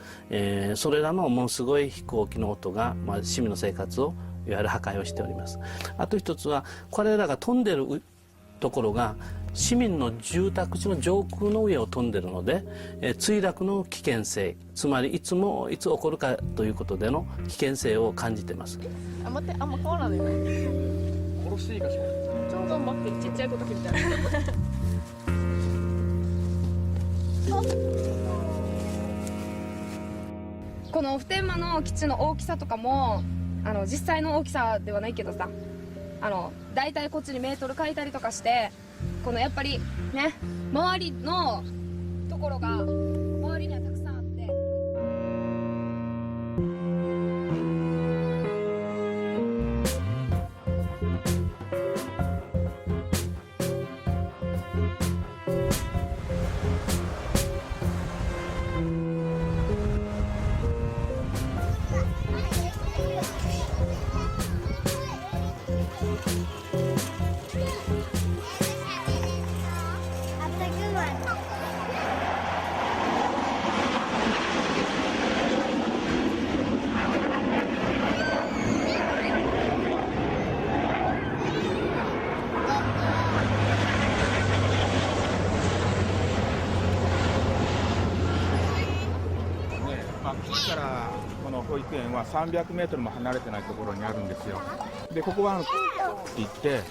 Speaker 21: それらのものすごい飛行機の音が、市民の生活をいわゆる破壊をしております。あと一つは、これらが飛んでるところが市民の住宅地の上空の上を飛んでるので、墜落の危険性、つまりいつ起こるかということでの危険性を感じています。
Speaker 2: 待って、あんま変わらないよね。殺していいかしら。ちょうど待って、ちっちゃい子時みたいな。
Speaker 4: この普天間の基地の大きさとかも実際の大きさではないけどさ、だいたいこっちにメートル書いたりとかして、このやっぱりね、周りのところが周りにはたくさんあって。
Speaker 9: 基地からこの保育園は300メートルも離れてないところにあるんですよ。で、ここはって言って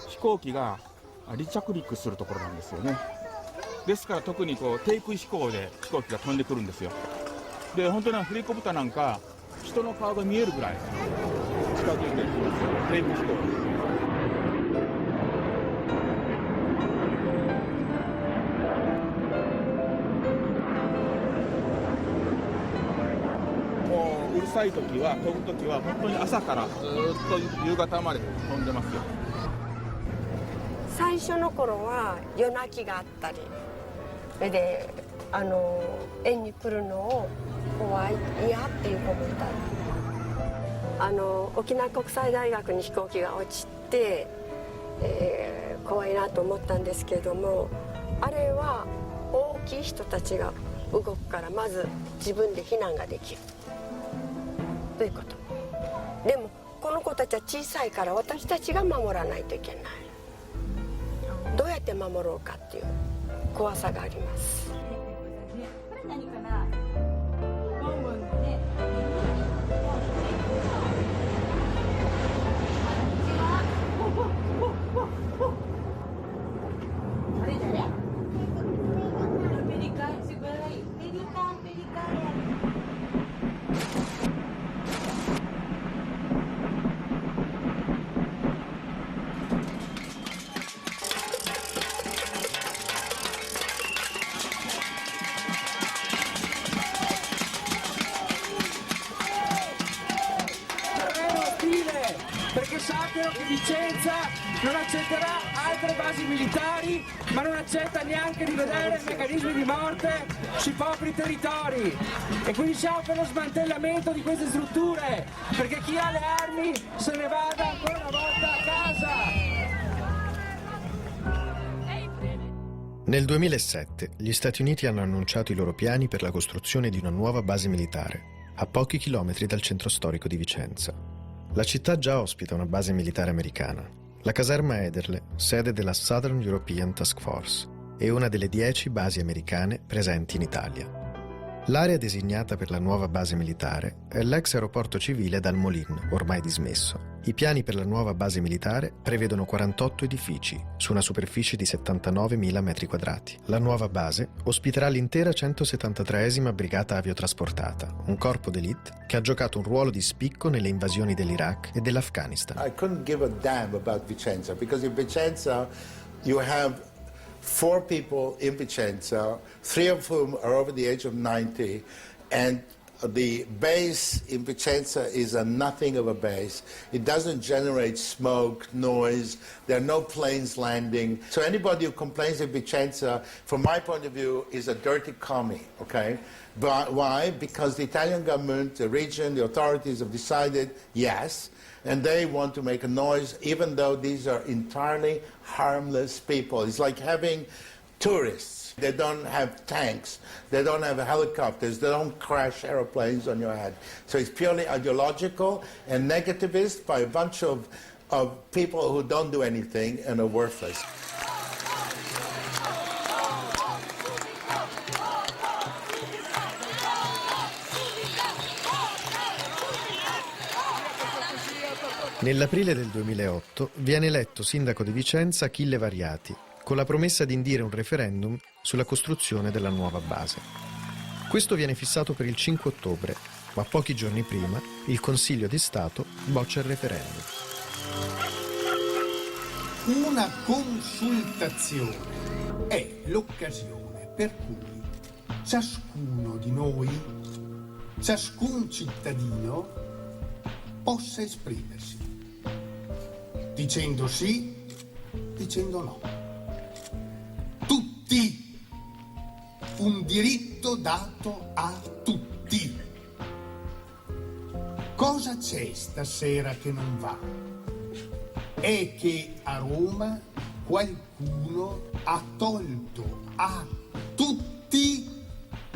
Speaker 9: 飛行機が離着陸するところなんですよね。ですから特に低空飛行で飛行機が飛んでくるんですよ。で、本当にヘリコプターなんか人の顔が見えるぐらい近づいてるんですよ、低空飛行。うるさい時は、飛ぶ時は本当に朝からずっと夕方まで飛んでますよ。
Speaker 16: 最初の頃は夜泣きがあったりで、園に来るのを怖い、嫌っていう子もいたり、沖縄国際大学に飛行機が落ちて、怖いなと思ったんですけれども、あれは大きい人たちが動くからまず自分で避難ができるということ。でもこの子たちは小さいから私たちが守らないといけない。どうやって守ろうかっていう怖さがあります。
Speaker 2: これ何かな？ボンボンでね。あれ誰？ペリカン、すごい。ペリカン。
Speaker 22: Perché sappiano che Vicenza non accetterà altre basi militari, ma non accetta neanche di vedere meccanismi di morte sui propri territori. E quindi siamo per lo smantellamento di queste strutture, perché chi ha le armi se ne vada ancora una volta a casa.
Speaker 1: Nel 2007 gli Stati Uniti hanno annunciato i loro piani per la costruzione di una nuova base militare a pochi chilometri dal centro storico di Vicenza. La città già ospita una base militare americana, la caserma Ederle, sede della Southern European Task Force, e una delle 10 basi americane presenti in Italia. L'area designata per la nuova base militare è l'ex aeroporto civile Dal Molin, ormai dismesso. I piani per la nuova base militare prevedono 48 edifici su una superficie di 79.000 metri quadrati. La nuova base ospiterà l'intera 173esima Brigata Aviotrasportata, un corpo d'élite che ha giocato un ruolo di spicco nelle invasioni dell'Iraq e dell'Afghanistan.
Speaker 13: I couldn't give a damn about Vicenza, because in Vicenza you have 4 people in Vicenza, 3 of whom are over the age of 90, and The base in Vicenza is nothing of a base. It doesn't generate smoke, noise. There are no planes landing. So anybody who complains of Vicenza, from my point of view, is a dirty commie, okay? But why? Because the Italian government, the region, the authorities have decided, yes, and they want to make a noise, even though these are entirely harmless people. It's like having tourists. They don't have tanks, they don't have helicopters, they don't crash airplanes on your head. So it's purely ideological and negativist by a bunch of people who don't do anything and are worthless.
Speaker 1: Nell'aprile del 2008 viene eletto sindaco di Vicenza Achille Variati, con la promessa di indire un referendum sulla costruzione della nuova base. Questo viene fissato per il 5 ottobre, ma pochi giorni prima il Consiglio di Stato boccia il referendum.
Speaker 6: Una consultazione è l'occasione per cui ciascuno di noi, ciascun cittadino, possa esprimersi, dicendo sì, dicendo no. Tutti, un diritto dato a tutti. Cosa c'è stasera che non va? È che a Roma qualcuno ha tolto a tutti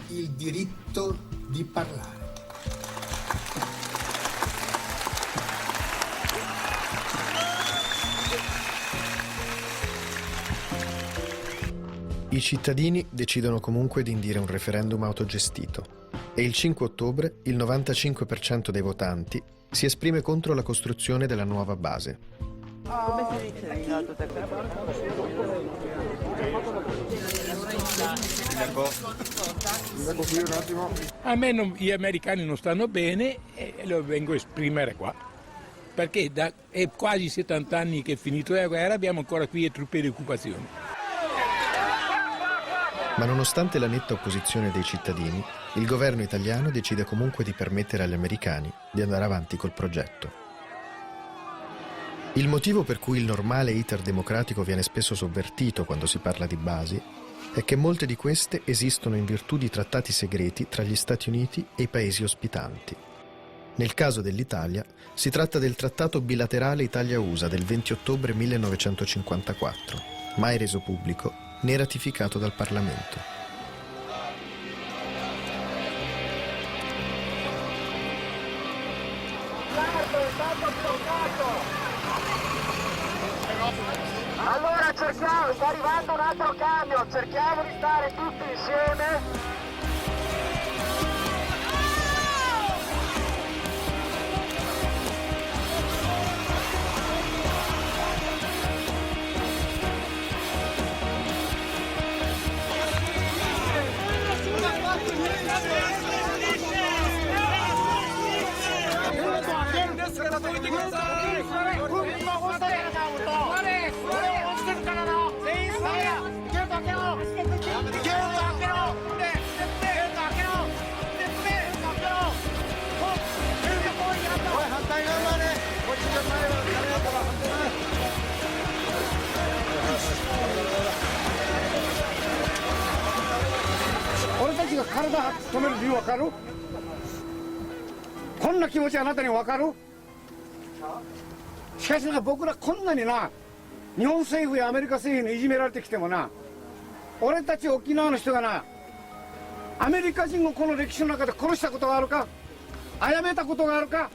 Speaker 6: il diritto di parlare.
Speaker 1: I cittadini decidono comunque di indire un referendum autogestito e il 5 ottobre il 95% dei votanti si esprime contro la costruzione della nuova base.
Speaker 22: A me gli americani non stanno bene e lo vengo a esprimere qua, perché è quasi 70 anni che è finito la guerra, abbiamo ancora qui le truppe di occupazione.
Speaker 1: Ma nonostante la netta opposizione dei cittadini, il governo italiano decide comunque di permettere agli americani di andare avanti col progetto. Il motivo per cui il normale iter democratico viene spesso sovvertito quando si parla di basi è che molte di queste esistono in virtù di trattati segreti tra gli Stati Uniti e i paesi ospitanti. Nel caso dell'Italia si tratta del trattato bilaterale Italia-USA del 20 ottobre 1954, mai reso pubblico né ratificato dal Parlamento.
Speaker 22: Allora cerchiamo, sta arrivando un altro cambio, cerchiamo di stare tutti insieme.
Speaker 5: 俺たちが体止める理由分かる？こんな気持ちあなたに分かる？しかしな、僕らこんなにな、日本政府やアメリカ政府にいじめられてきてもな、俺たち沖縄の人がな、アメリカ人をこの歴史の中で殺したことがあるか、殺めたことがあるか、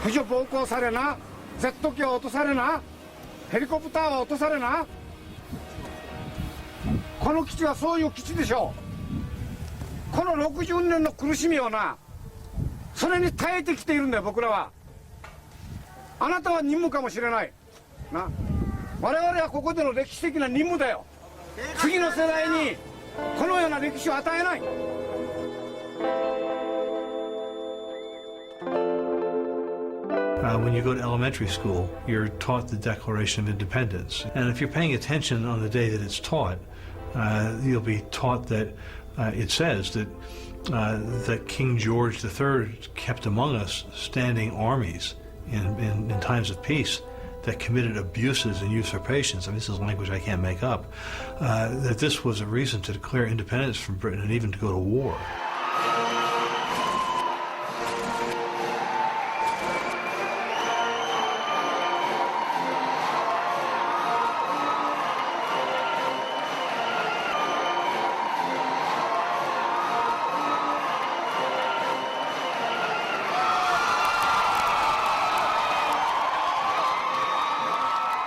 Speaker 5: 駆除暴行されな、ジェット機は落とされな、ヘリコプターは落とされな、この基地はそういう基地でしょう。この60年の苦しみをな、それに耐えてきているんだよ、僕らは。あなたは任務かもしれないな、我々はここでの歴史的な任務だよ。次の世代にこのような歴史を与えない。
Speaker 26: When you go to elementary school, you're taught the Declaration of Independence. And if you're paying attention on the day that it's taught, you'll be taught that it says that that King George III kept among us standing armies in times of peace that committed abuses and usurpations. I mean, this is language I can't make up. That this was a reason to declare independence from Britain and even to go to war.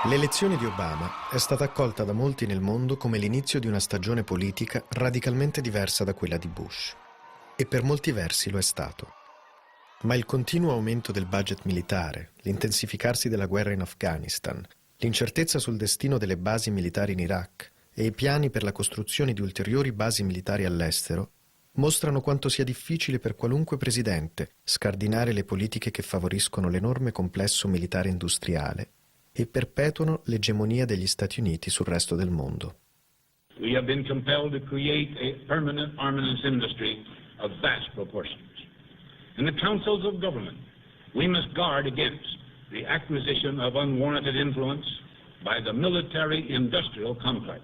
Speaker 1: L'elezione di Obama è stata accolta da molti nel mondo come l'inizio di una stagione politica radicalmente diversa da quella di Bush. E per molti versi lo è stato. Ma il continuo aumento del budget militare, l'intensificarsi della guerra in Afghanistan, l'incertezza sul destino delle basi militari in Iraq e i piani per la costruzione di ulteriori basi militari all'estero mostrano quanto sia difficile per qualunque presidente scardinare le politiche che favoriscono l'enorme complesso militare industriale e perpetuano l'egemonia degli Stati Uniti sul resto del mondo.
Speaker 10: We have been compelled to create a permanent armaments industry of vast proportions. In the councils of government, we must guard against the acquisition of unwarranted influence by the military-industrial complex.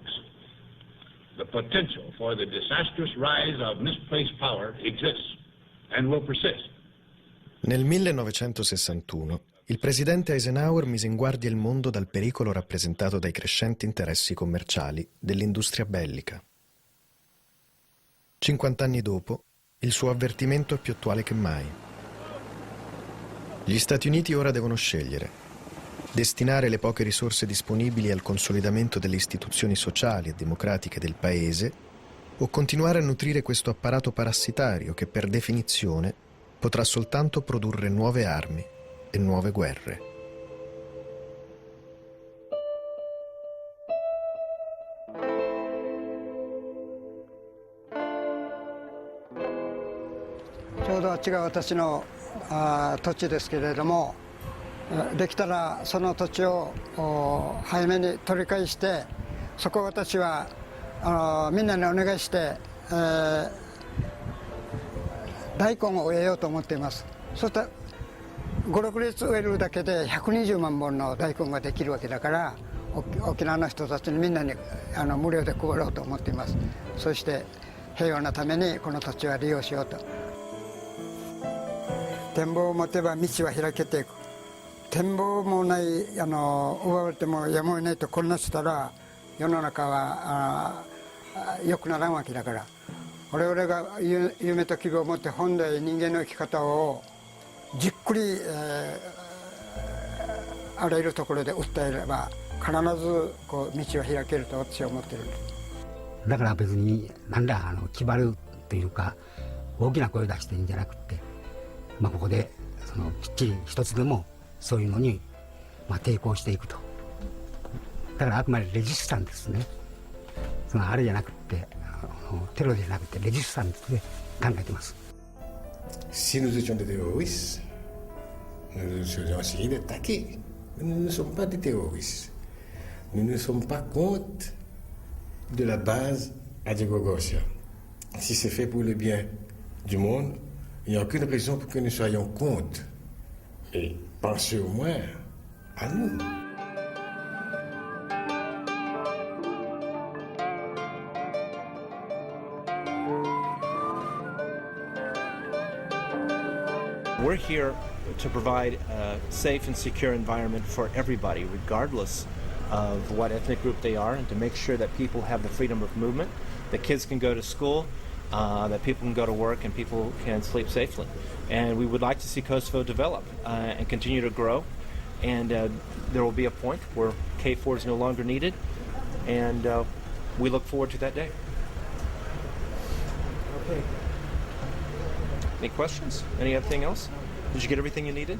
Speaker 10: The potential for the disastrous rise of misplaced power exists and will persist.
Speaker 1: Nel 1961 il presidente Eisenhower mise in guardia il mondo dal pericolo rappresentato dai crescenti interessi commerciali dell'industria bellica. 50 anni dopo, il suo avvertimento è più attuale che mai. Gli Stati Uniti ora devono scegliere: destinare le poche risorse disponibili al consolidamento delle istituzioni sociali e democratiche del paese o continuare a nutrire questo apparato parassitario che per definizione potrà soltanto produrre nuove armi e nuove guerre.
Speaker 5: ちょうどあっちが私の土地ですけれども、できたらその土地を早めに取り返して、そこを私はみんなにお願いして、大根を植えようと思っています。そうしたら5、6列植えるだけで120万本の大根ができるわけだから、沖縄の人たちにみんなに無料で配ろうと思っています。そして平和のためにこの土地は利用しようと。展望を持てば道は開けていく。展望もない奪われてもやむを得ないと混乱したら世の中は良くならんわけだから、我々が夢と希望を持って本来人間の生き方をじっくり、あらゆるところで訴えれば必ずこう道は開けると私は思っているんです。
Speaker 11: だから別になんだ気張るというか大きな声を出していいんじゃなくて、ここできっちり一つでもそういうのに抵抗していくと。だからあくまでレジスタンスね。あれじゃなくてテロじゃなくてレジスタンスで考えてます。
Speaker 12: Si nous étions des terroristes, nous aurions essayé d'attaquer. Mais nous ne sommes pas des terroristes. Nous ne sommes pas contre de la base à Diego Garcia. Si c'est fait pour le bien du monde, il n'y a aucune raison pour que nous soyons contre. Et pensez au moins à nous.
Speaker 15: We're here to provide a safe and secure environment for everybody, regardless of what ethnic group they are, and to make sure that people have the freedom of movement, that kids can go to school, that people can go to work, and people can sleep safely. And we would like to see Kosovo develop and continue to grow. And there will be a point where K4 is no longer needed, and we look forward to that day. Okay. Any questions? Anything else? Did you get everything you needed?